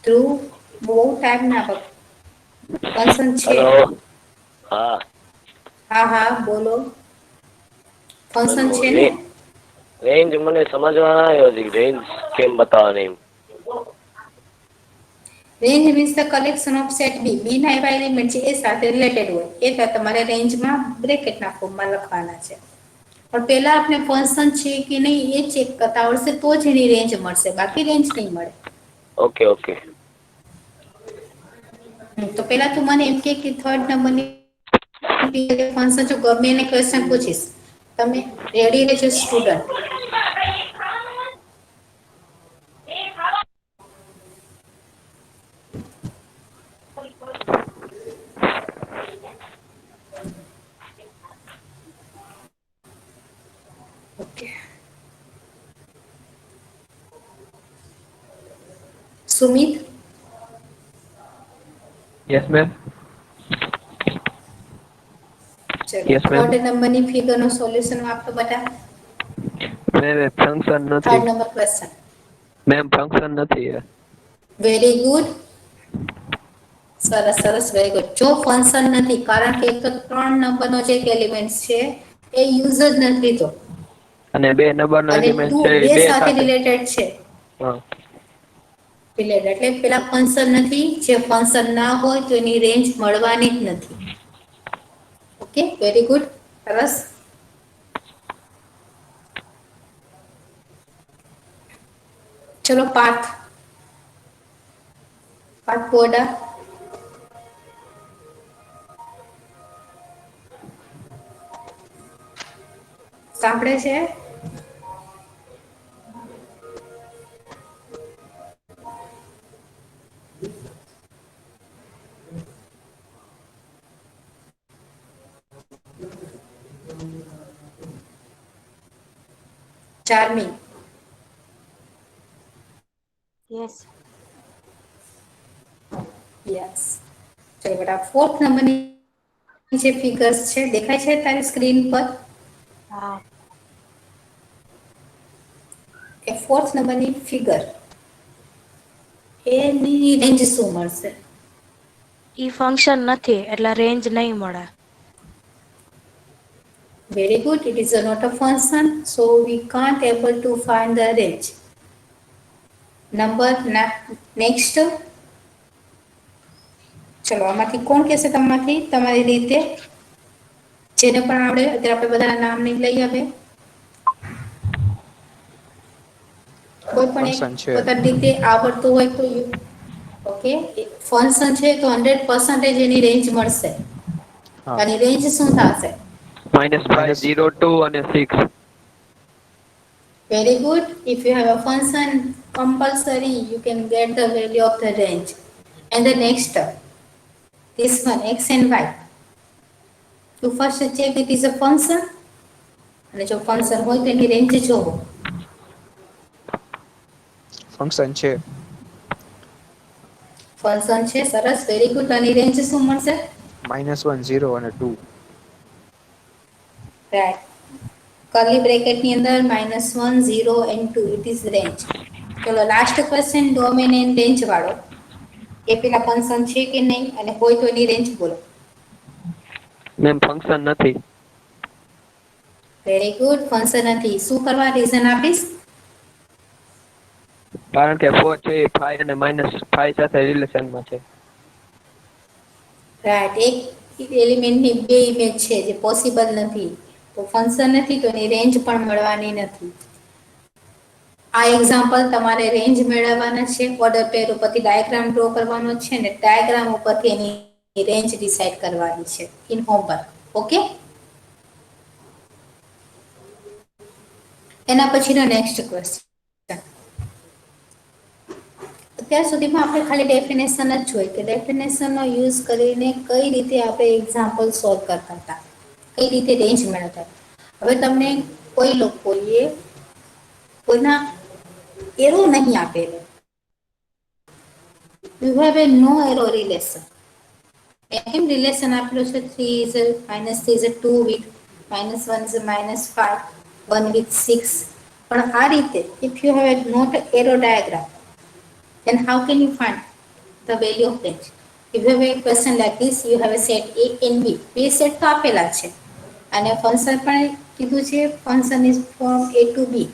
ધ્રુવ બહુ ટાઈમ ના ફંક્શન છે Hello. હા. હા હા બોલો ફંક્શન છે ને રેન્જ મને સમજવા ના આવ્યો છે રેન્જ કેમ બતાવવાની એમ. Range means the collection of set B B ના એવા એલિમેન્ટ છે એ સાથે રિલેટેડ હોય એ તમારે રેન્જમાં બ્રેકેટના ફોર્મમાં લખવાના છે પણ પહેલા આપણે ફંક્શન છે કે નહીં એ ચેક કરતા આવડશે તો જ એની રેન્જ મળશે બાકી રેન્જ નહીં મળે ઓકે ઓકે. તો પહેલા તું મને એમ કે થર્ડ નંબરની ફંક્શન જો ગમે એને ક્વેશ્ચન પૂછીશ તમે રેડી રહેજો student okay Sumit yes ma'am ચલો Yes, ma'am. થર્ડ નંબરની ફિગરનું સોલ્યુશન આપો બધા મેમ એ ફંક્શન નથી third number question ma'am function નથી એ વેરી ગુડ સરસ સરસ વેરી ગુડ જો ફંક્શન નથી કારણ કે એક તો 3 નંબરનો જે એલિમેન્ટ છે એ યુઝ જ નથી લીધો અને 2 નંબરનો અને એલિમેન્ટ 2 છે એ બે 2 સાથે સાથે રિલેટેડ છે હા રિલેટેડ એટલે પેલા ફંક્શન નથી જે ફંક્શન ના હોય તો એની રેન્જ મળવાની જ નથી ઓકે વેરી ગુડ સરસ ચલો પાર્થ પાર્થ પોડા સાંભળે છે ચાર્મી Yes. યસ ચલો બેટા ફોર્થ નંબરની જે ફિગર્સ છે દેખાય છે તારી સ્ક્રીન પર એ ફોર્થ નંબરની ફિગર એની રેન્જ શું મળશે ઈ ફંક્શન નથી એટલે રેન્જ નહીં મળે Very good. It is not a function, so we can't able to find the range. Next. ચલો આમાંથી કોણ કહેશે તમારી રીતે જેને પણ આવડે અત્યારે આપણે બધાના નામ નહીં લઈ આવે કોઈ પણ એક ફંક્શન છે પોતાની રીતે આવડતું હોય તો ઓકે ફંક્શન છે તો 100% એની રેન્જ મળશે હા આની રેન્જ શું થશે -5 0 2 અને 6 very good if you have a function compulsory you can get the value of the range and the next term this one x and y to first check it is a function અને જો function હોય તો એની range જોવો function છે function છે સરસ very good આની range શું મળશે -1 0 અને 2 રાઈટ કર્લી બ્રેકેટ ની અંદર -1 0 and 2 it is range ચલો last question domain and range વાળો એ પેલા ફંક્શન છે કે નહીં અને હોય તો એની રેન્જ બોલો મેમ ફંક્શન નથી વેરી ગુડ ફંક્શન નથી શું કરવા રીઝન આપીશ કારણ કે 4 છે એ 5 અને -5 સાથે રિલેશનમાં છે રાઈટ એક એલિમેન્ટની બે ઇમેજ છે જે પોસિબલ નથી તો ફંક્શન નથી તો એની રેન્જ પણ મળવાની નથી આ એક્ઝામ્પલ તમારે રેન્જ મેળવવાના છે ઓર્ડર પેર ઉપરથી ડાયાગ્રામ ડ્રો કરવાનો છે ને ડાયાગ્રામ ઉપરથી એની રેન્જ ડિસાઈડ કરવાની છે ઇન હોમવર્ક ઓકે એના પછીનો નેક્સ્ટ ક્વેશ્ચન અત્યાર સુધીમાં આપણે ખાલી ડેફિનેશન જ જોઈ કે ડેફિનેશનનો યુઝ કરીને કઈ રીતે આપણે એક્ઝામ્પલ સોલ્વ કરતા હતા કઈ રીતે રેન્જ મેળવતા હવે તમને કોઈ લોકોએ કોઈના એરો નહીં આપેલો you have a no arrow relation એમ રિલેશન આપેલું છે 3 is -3 is 2 with -1 is -5 1 with 6 પણ આ રીતે if you have a not arrow diagram then how can you find the value of range if you have a question like this you have a set a and b બે set તો આપેલા છે અને function પણ કીધું છે function is from a to b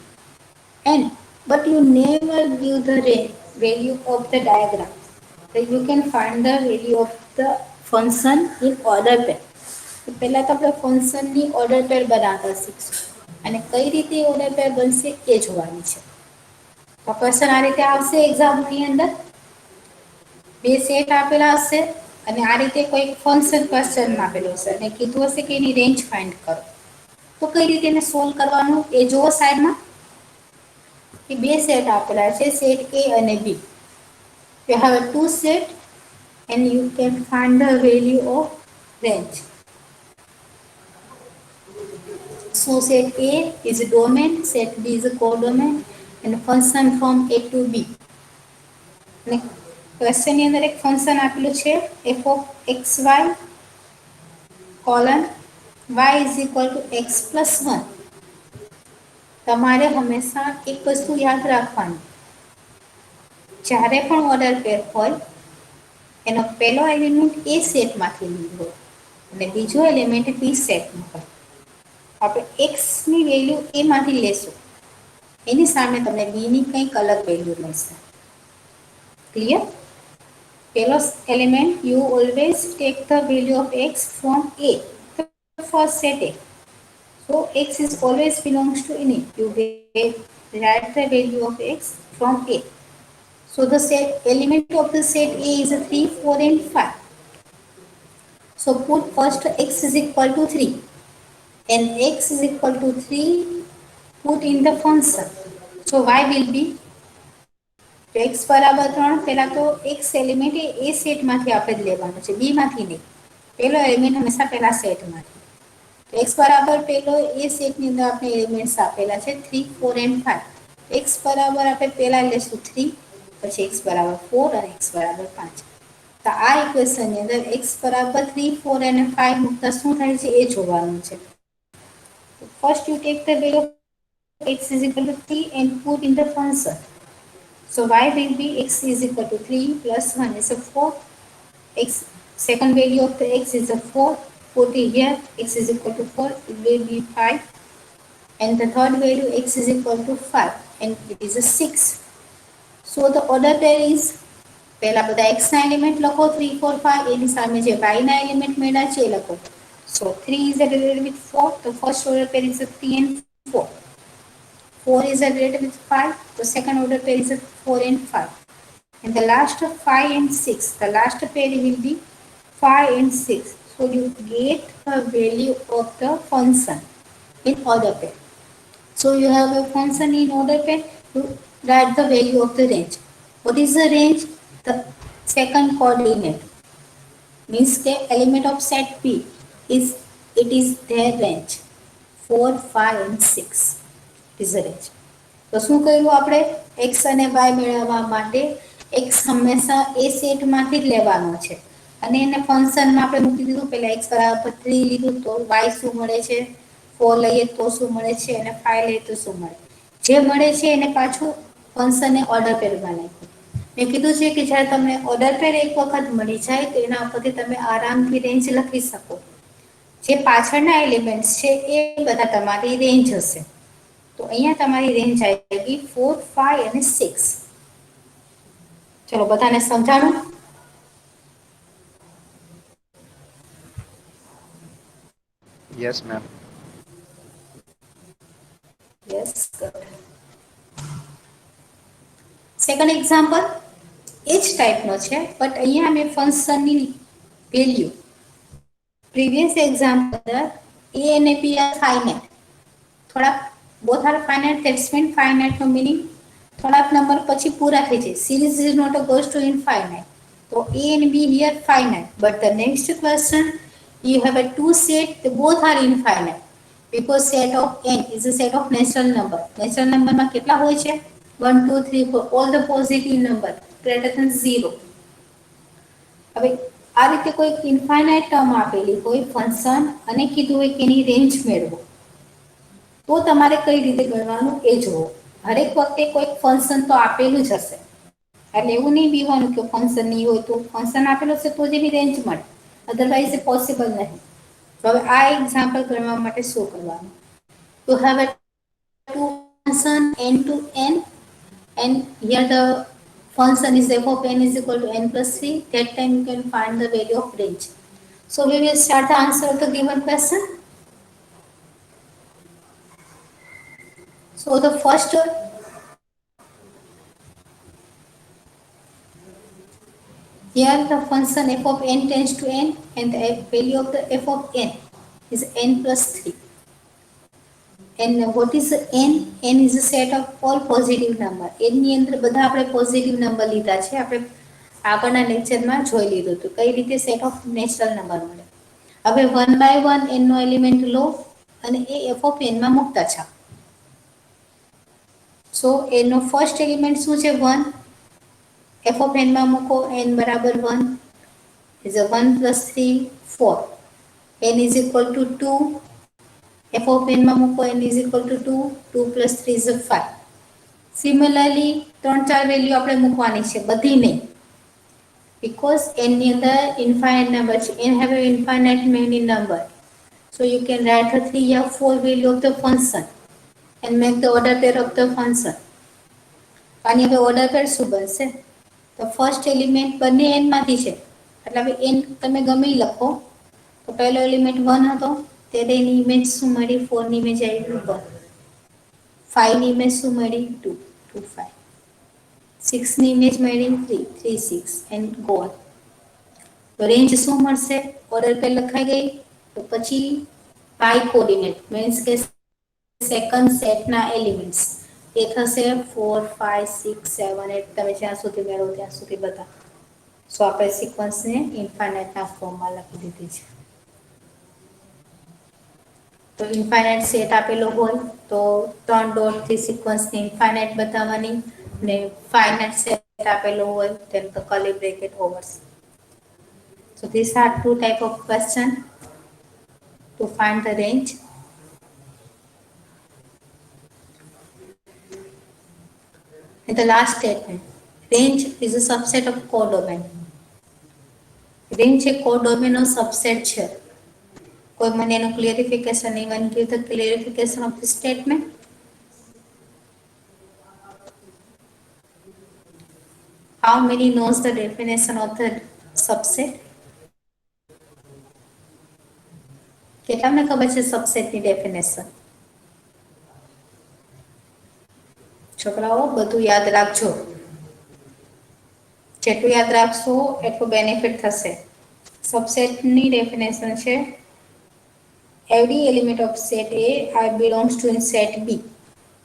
and but you never give the value of the diagram so you can find the value of the function in order pair પહેલા તો આપણે ફંક્શનની ઓર્ડર પેર બનાવતા શીખશું અને કઈ રીતે ઓર્ડર પેર બનશે એ જોવાની છે તો ક્વેશ્ચન આ રીતે આવશે એક્ઝામની અંદર બે સેટ આપેલા હશે અને આ રીતે કોઈ ફંક્શન ક્વેશ્ચનમાં આપેલું હશે અને કીધું હશે કે એની રેન્જ ફાઇન્ડ કરો તો કઈ રીતે એને સોલ્વ કરવાનું એ જુઓ સાઈડમાં કે બે સેટ આપેલા છે સેટ A અને B you have a two set and you can find the value of range so set A is a domain set B is a codomain and function from A to B અને ક્વેશ્ચનની અંદર એક function આપેલું છે f of xy colon y is equal to x plus 1 તમારે હંમેશા એક વસ્તુ યાદ રાખવાની જ્યારે પણ ઓર્ડર પેર હોય એનો પહેલો એલિમેન્ટ A સેટમાંથી લીધો અને બીજો એલિમેન્ટ B સેટમાં હોય આપણે x ની વેલ્યુ A માંથી લેશું એની સામે તમને B ની કંઈક અલગ વેલ્યુ મળશે ક્લિયર પહેલો element you always take the value of x from A the first set A so x is always belongs to any you write the value of x from A so the set element of the set A is 3 4 and 5 so put first x is equal to 3 and x is equal to 3 put in the function so y will be x બરાબર 3 પહેલા તો x element એ સેટમાંથી આપણે લેવાનો છે b માંથી નહીં પહેલો element હંમેશા પહેલા સેટમાંથી x બરાબર પહેલો એ સેટની અંદર આપણે એલિમેન્ટ્સ આપેલા છે 3 4 and 5 x બરાબર આપણે પહેલા લેશું 3 પછી x બરાબર 4 અને x બરાબર 5 તો આ ઇક્વેશનની અંદર x બરાબર 3 4 અને 5 મૂકતા શું થાય છે એ જોવાનું છે first you take the value x is equal to 3 and put in the function so y will be x is equal to 3 plus 1 is a 4 x second value of the x is a 4 put it here, x is equal to 4, it will be 5. And the third value, x is equal to 5, and it is a 6. So the order pair is, પહેલા બધા x ના element લખો 3 4 5, એની સામે જે y ના element મળ્યા છે એ લખો. So 3 is related with 4, the first order pair is a 3 and 4. 4 is related with 5, the second order pair is a 4 and 5. And the last 5 and 6, the last pair will be 5 and 6. So you get the value of the function in order pair. So you have a function in order pair, you write the value of the range. What is the range? The second coordinate means the element of set P is, it is their range 4, 5 and 6 is the range. તો શું કર્યું આપણે x અને y મેળવવા માટે x હંમેશા એ સેટમાંથી જ લેવાનો છે અને એને ફંક્શનમાં આપણે મૂકી દીધું. પહેલા x બરાબર 3 લીધું તો y શું મળે છે, 4 લઈએ તો શું મળે છે અને 5 લઈએ તો શું મળે, જે મળે છે એને પાછું ફંક્શનને ઓર્ડર પેરમાં નાખ્યું. મેં કીધું છે કે જ્યારે તમને ઓર્ડર પેર એક વખત મળી જાય તો એના ઉપરથી તમે આરામથી રેન્જ લખી શકો. જે પાછળના એલિમેન્ટ્સ છે એ બધા તમારી રેન્જ હશે. તો અહીંયા તમારી રેન્જ આવેગી 4, 5 અને 6. ચલો બધાને સમજાણું? Yes ma'am. Yes, good. Second example એ જ ટાઈપનો છે, બટ અહીંયા મેં ફંક્શનની વેલ્યુ, પ્રીવિયસ એક્ઝામ્પલ એ અને બી આર ફાઇનાઇટ, થોડાક both are finite, that's mean finite નો meaning થોડાક નંબર પછી પૂરા થઈ જાય. series is not a goes to infinite. So a and b here finite, but the next question you have a two set, they both are infinite because set of n is a set of natural number. Natural number માં કેટલા હોય છે? 1 2 3 4, all the positive number greater than 0. હવે આ રીતે કોઈ infinite term આપેલી હોય ફંક્શન અને કીધું હોય કે એની રેન્જ મેળવો, તો તમારે કઈ રીતે ગણવાનું એ જુઓ. હરેક વખતે કોઈક ફંક્શન તો આપેલું જ હશે, એટલે એવું નહીં બીવાનું કે ફંક્શન નહીં હોય તો ફંક્શન આપેલું હશે તો જ એની રેન્જ મળે, અધરવાઇઝ એ પોસિબલ નહીં. તો હવે આ એક્ઝામ્પલ ગણવા માટે શું કરવાનું? You have a two function n to n and here the function is f of n is equal to n plus 3. That time you can find the value of range. So we will start the answer of the given question. So the first, here the function f of n tends to n and the value of the f of n is n plus 3. And what is n? n is a set of all positive number. n ની અંદર બધા આપણે positive number લીધા છે, આપણે આગળના લેક્ચરમાં જોઈ લીધું હતું કઈ રીતે સેટ ઓફ નેચરલ નંબર મળે. હવે 1 by 1 n નો એલિમેન્ટ લો અને એ f of n માં મૂકતા જાઓ. સો એનો ફર્સ્ટ એલિમેન્ટ શું છે? 1. f of n માં મૂકો, n બરાબર 1 is a 1 plus 3 4, n is equal to 2. f of n માં મૂકો, n is equal to 2, 2 plus 3 is a 5. Similarly 3-4 value આપણે મૂકવાની છે, બધી નહીં, because n ની અંદર ઇન્ફાઇનાઇટ નંબર છે, n have a infinite many number, so you can write the 3 or 4 value of the function and make the order pair of the function. આની હવે ઓર્ડર પેર શું બનશે? તો ફર્સ્ટ એલિમેન્ટ બંને n માંથી છે, એટલે હવે n તમે ગમે લખો. તો પહેલો એલિમેન્ટ 1 હતો, ત્યારે એની ઇમેજ શું મળી? 4 ની ઇમેજ આવી 1, 5 ની ઇમેજ શું મળી? 2, 2 5, 6 ની ઇમેજ મળી 3, 3 6 એન્ડ ગો ઓન. તો રેન્જ શું મળશે? ઓર્ડર પેર લખાઈ ગઈ. તો પછી બાય કોઓર્ડિનેટ મીન્સ કે સેકન્ડ સેટના એલિમેન્ટ્સ એ થશે 4 5 6 7 8, તમે જ્યાં સુધી મેળવો ત્યાં સુધી બધા. સો આપણે સિક્વન્સને ઇન્ફાઇનાઇટના ફોર્મમાં લખી દીધી છે. તો ઇન્ફાઇનાઇટ સેટ આપેલો હોય તો 3 ડોટથી સિક્વન્સને ઇન્ફાઇનાઇટ બતાવવાની, ને ફાઇનાઇટ સેટ આપેલો હોય then the curly bracket overs. So these are two type of question to find the range. And the last statement, range is a subset of codomain. Range એ કોડોમેનનો subset છે. કોઈ મને એનું clarification even give the clarification of the statement. How many knows the definition of the subset? કેટલાને ખબર છે સબસેટની definition? છોકરાઓ બધું યાદ રાખજો. જેટલું યાદ રાખશો એટલું બેનિફિટ થશે. સબસેટની ડેફિનેશન છે every element of set A belongs to in set B.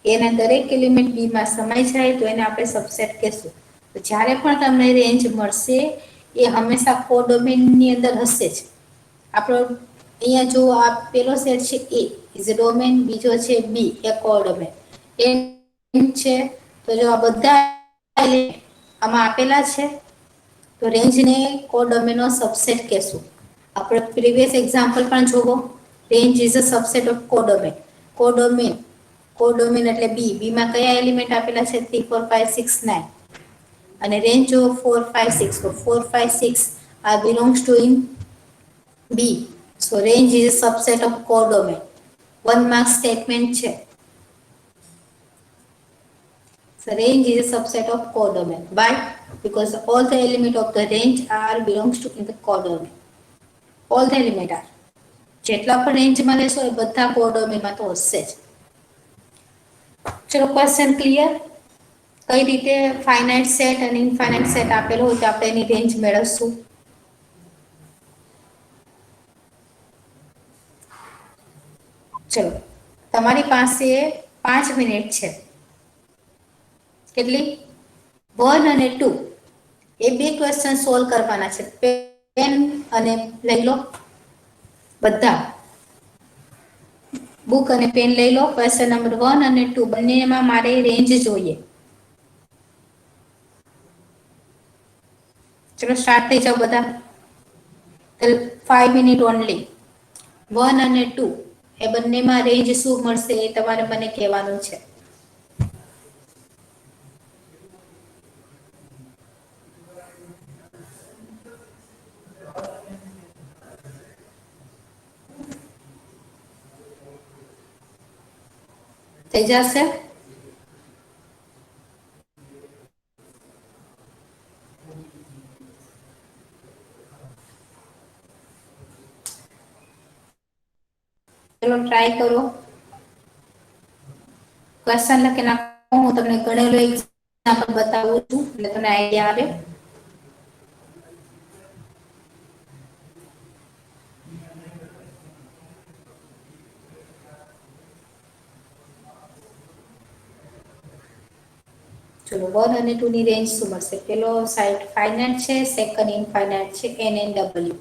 એના દરેક એલિમેન્ટ બી માં સમાઈ જાય તો એને આપણે સબસેટ કહેશું. તો જ્યારે પણ તમને રેન્જ મળશે એ હંમેશા કોડોમેનની અંદર હશે જ. આપણો અહીંયા જો આ પેલો સેટ છે એ ઇઝ અ ડોમેન, બીજો છે બી એ કોડોમેન એ છે. તો જો આ બધા આમાં આપેલા છે તો રેન્જને કોડોમેનનો સબસેટ કહેશું. આપણે પ્રીવિયસ એક્ઝામ્પલ પણ જોવો. Range is a subset of codomain. Codomain એટલે બી માં કયા એલિમેન્ટ આપેલા છે 3 4 5 6 9 અને રેન્જ જો 4 5 6 તો 4 5 6 આ belongs to in B. So range is a subset of codomain. 1 mark statement છે. So range is a subset of codomain. Why? Because all the element of the range are belongs to in the codomain. All the element are. જેટલા પણ રેન્જમાં લેશો એ બધા કોડોમેનમાં તો હશે જ. ચલો ક્વેશ્ચન ક્લિયર. કઈ રીતે ફાઇનાઇટ સેટ અને ઇનફાઇનાઇટ સેટ આપેલો હોય તો આપણે એની રેન્જ મેળવશું. ચલો તમારી પાસે 5 મિનિટ છે. કેટલી? 1 અને 2 એ બે ક્વેશ્ચન સોલ્વ કરવાના છે. પેન અને લઈ લો બધા. બુક અને પેન લઈ લો. ક્વેશ્ચન નંબર 1 અને 2 બંનેમાં મારે રેન્જ જોઈએ. ચલો સ્ટાર્ટ થઈ જાઓ બધા. 5 મિનિટ ઓનલી. 1 અને 2 એ બંનેમાં રેન્જ શું મળશે એ તમારે મને કહેવાનું છે. થઈ જશે. ચલો ટ્રાય કરો. ક્વેશ્ચન લખી નાખો. હું તમને ગણેલો એક્ઝામ્પલ બતાવું છું એટલે તમને આઈડિયા આવે. ચલો 1 અને 2 ની રેન્જ શું મળશે? પેલો સાઇડ ફાઇનાઇટ છે, સેકન્ડ ઇનફાઇનાઇટ છે NNW.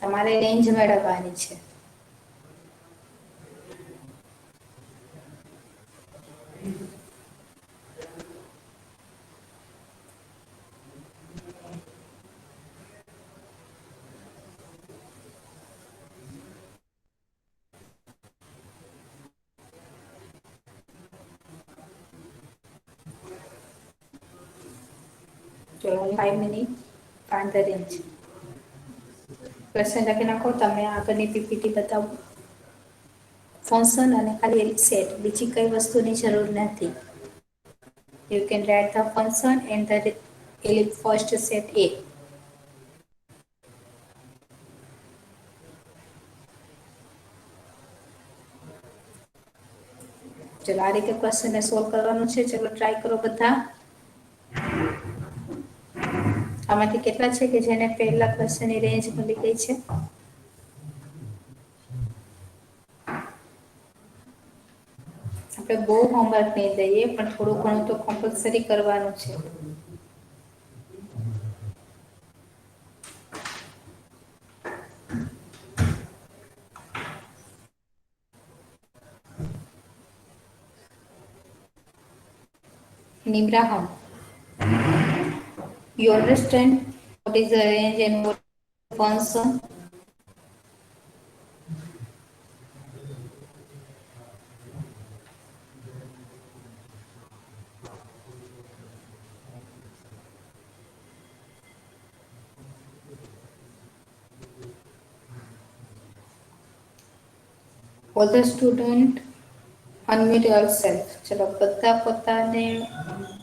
તમારે રેન્જ મેળવવાની છે. ચલો 5 minute. find the range. Question લખી નાખો. તમે આગળની પીપીટી બતાવો. ફંક્શન અને ખાલી એક સેટ, બીજી કઈ વસ્તુની જરૂર નથી. You can write the function and the first set A. ચલો આ રીતે ક્વેશ્ચનને સોલ્વ કરવાનું છે. ચલો ટ્રાય કરો બધા. આમાંથી કેટલા છે કે જેને પહેલા ક્વેશ્ચનની રેન્જ મળી ગઈ છે? આપણે બહુ હોમવર્ક નહીં દઈએ પણ થોડું ઘણું તો કમ્પલસરી કરવાનું છે. Nibraham, you understand what is the range and what is the function? All the student unmute yourself. ચલો બધા પોતાને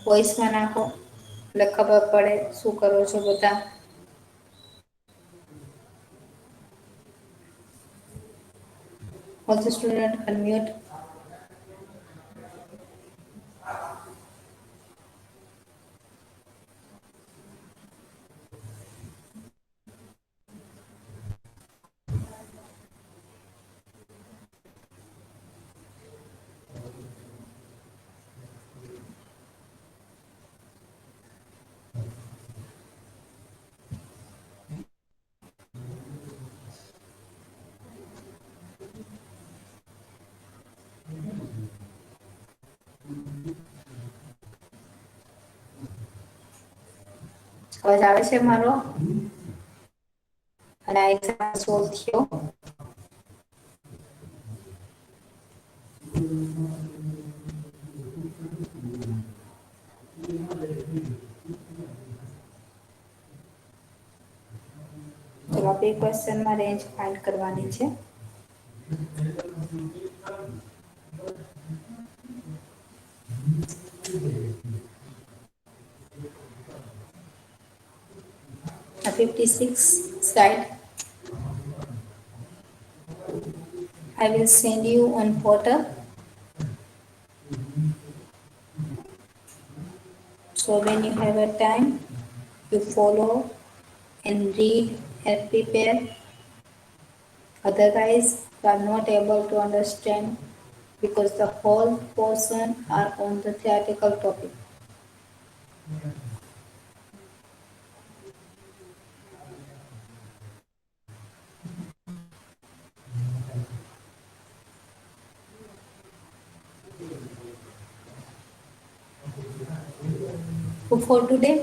વોઇસમાં નાખો એટલે ખબર પડે શું કરો છો બધા. All the student unmute. અવાજ આવે છે મારો? અને આ એક્ઝામ સોલ્વ થયો? ચલો બે ક્વેશ્ચનમાં રેન્જ ફાઇન્ડ કરવાની છે. આ 56 slide I will send you on portal. So when you have a time, you follow and read and prepare. Otherwise, you are not able to understand because the whole portion are on the theoretical topic. So for today,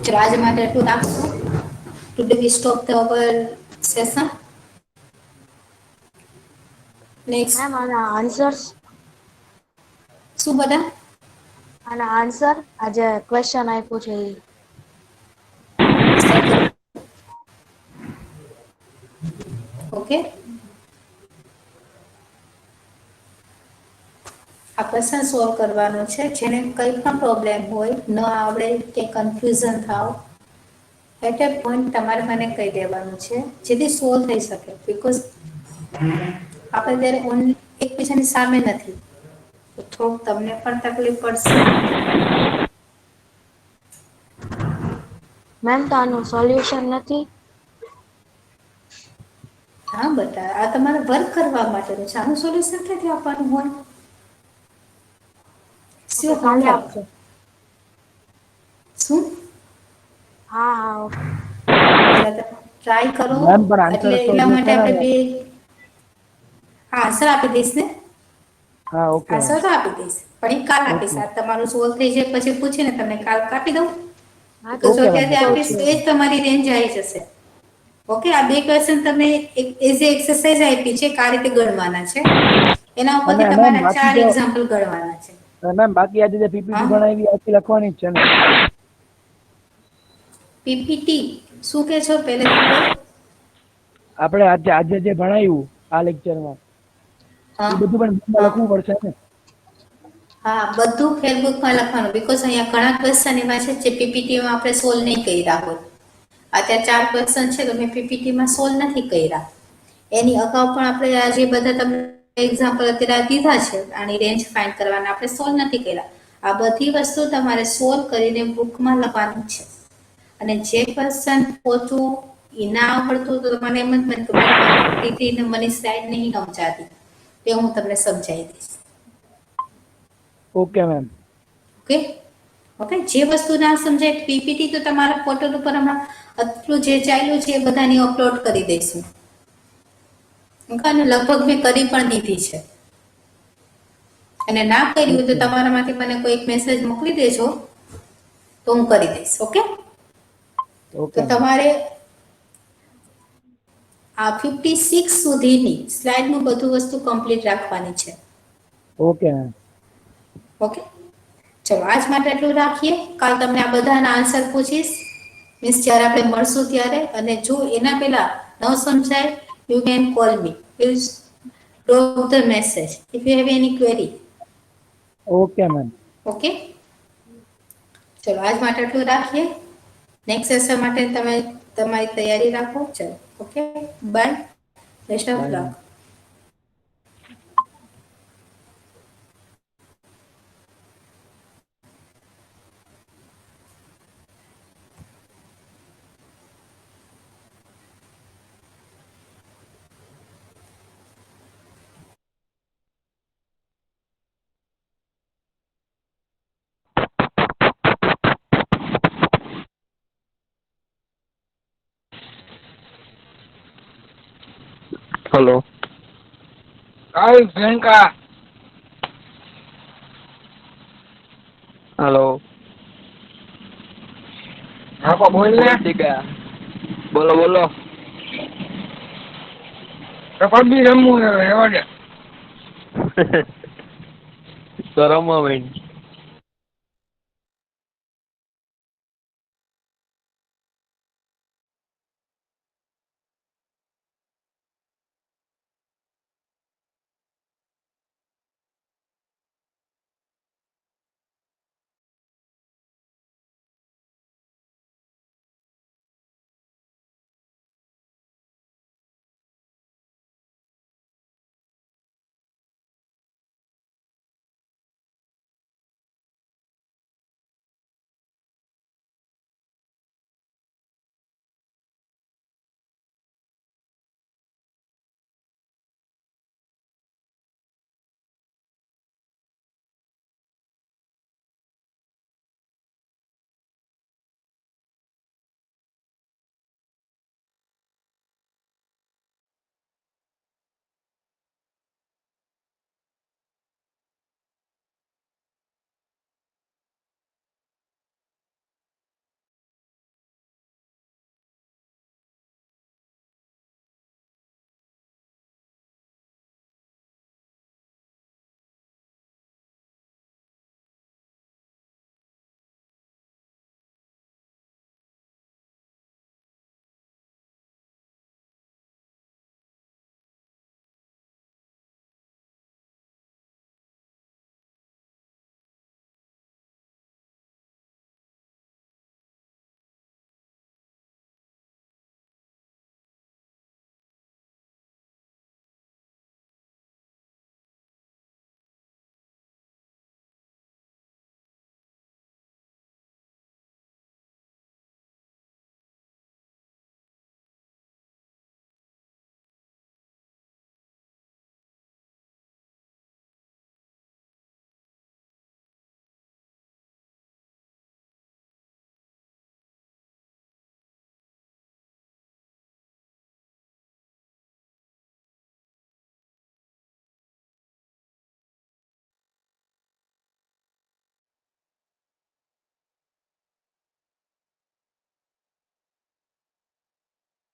ચલો આજ માટે એટલું રાખશું. Today we stop the our session. Next, ma'am આના answers શું બધા? આના answer આજે ક્વેશ્ચન આપ્યું છે એ. ઓકે. આ ક્વેશ્ચન સોલ્વ કરવાનો છે. જેને કંઈ પણ પ્રોબ્લેમ હોય, ન આવડે કે કન્ફ્યુઝન થાવ, એટ એ પોઈન્ટ તમારે મને કહી દેવાનું છે જેથી સોલ્વ થઈ શકે. બીકોઝ આપણે ત્યારે ઓનલી એકબીજાની સામે નથી, તો થોડુંક તમને પણ તકલીફ પડશે. મેમ તો આનું સોલ્યુશન નથી. હા બેટા, આ તમારે વર્ક કરવા માટેનું છે. આનું સોલ્યુશન ક્યાંથી આપવાનું હોય? ઓકે શું કાલે હોમવર્ક? આપશે. શું? હા હા ઓકે. ટ્રાય કરો. મેમ પણ આન્સર એટલે તો એટલા જે માટે છે ને, આપણે બે આન્સર આપી દઈશ ને. હા ઓકે મેમ. આન્સર તો આપી દઈશ, પણ એ કાલ આપીશ. ઓકે આ તમારું સોલ્વ થઈ જાય પછી પૂછીને તમને કાલ કાપી દઉં. હા તો બીકોઝ ઓકે મેમ. અત્યારે કહું આપીશ છું. તો એ જ તમારી રેન્જ આવી જશે. ઓકે. આ બે ક્વેશ્ચન તમને એઝ એ એક્સરસાઇઝ આપી છે કે આ રીતે ગણવાના છે. એના અને ઉપરથી મેમ તમારા બાકી 4 તો એક્ઝામ્પલ ગણવાના છે. મેમ બાકી આજે જે હા, પીપીટી બનાવી આખી લખવાની જ છે ને? પીપીટી શું કે છો પહેલેથી બોલ. આપણે આજે જે ભણાયું આ લેક્ચરમાં હા એ બધું પણ book માં હા લખવું પડશે ને? હા, બધું ફેરબુકમાં લખવાનું. બીકોઝ અહીંયા ઘણા ક્વેશ્ચન એવા છે જે પીપીટીમાં આપણે સોલ્વ નહીં કર્યા હોય. અત્યારે 4 ક્વેશ્ચન છે તો મેં પીપીટીમાં સોલ્વ નથી કર્યા. એની અગાઉ પણ આપણે આ જે બધા તમને એક્ઝામ્પલ અત્યારે દીધા છે, આની રેન્જ ફાઇન્ડ કરવાના, આપણે સોલ્વ નથી કર્યા. આ બધી વસ્તુ તમારે સોલ્વ કરીને બુકમાં લખવાનું છે. અને જે ક્વેશ્ચન પોતું એ ના આવડતું તો મને એમ જ મને કે પીપીટી મને સ્લાઇડ નહીં સમજાતી, તે હું તમને સમજાવી દઈશ. Okay ma'am. ઓકે. ઓકે. જે વસ્તુ ના સમજાય પીપીટી તો તમારા પોર્ટલ ઉપર હમણાં એટલું જે ચાલ્યું છે એ બધાની અપલોડ કરી દઈશું. અને લગભગ મેં કરી પણ દીધી છે. અને ના કર્યું હોય તો તમારામાંથી મને કોઈ એક મેસેજ મોકલી દેજો તો હું કરી દઈશ. ઓકે? ઓકે તો તમારે આ 56 સુધીની સ્લાઇડનું બધું વસ્તુ કમ્પ્લીટ રાખવાની છે. Okay ma'am. ઓકે, ચલો આજ માટે એટલું રાખીએ. કાલ તમને આ બધાના આન્સર પૂછીશ, મીન્સ જ્યારે આપણે મળશું ત્યારે. અને જો એના પહેલા ન સમજાય, you can call me, please drop the message if you have any query. Okay ma'am. Okay, ચલો આજ માટે એટલું રાખીએ. નેક્સ્ટ સેશન માટે તમે તમારી તૈયારી રાખો. ચલો, okay, bye, best of by luck. Ma'am. Hello. કાલ પ્રિયંકા હલો. હા બોલ ને દીકા. બોલો બોલો. પબજી રમવું એવા દે તો રમવા માંડ.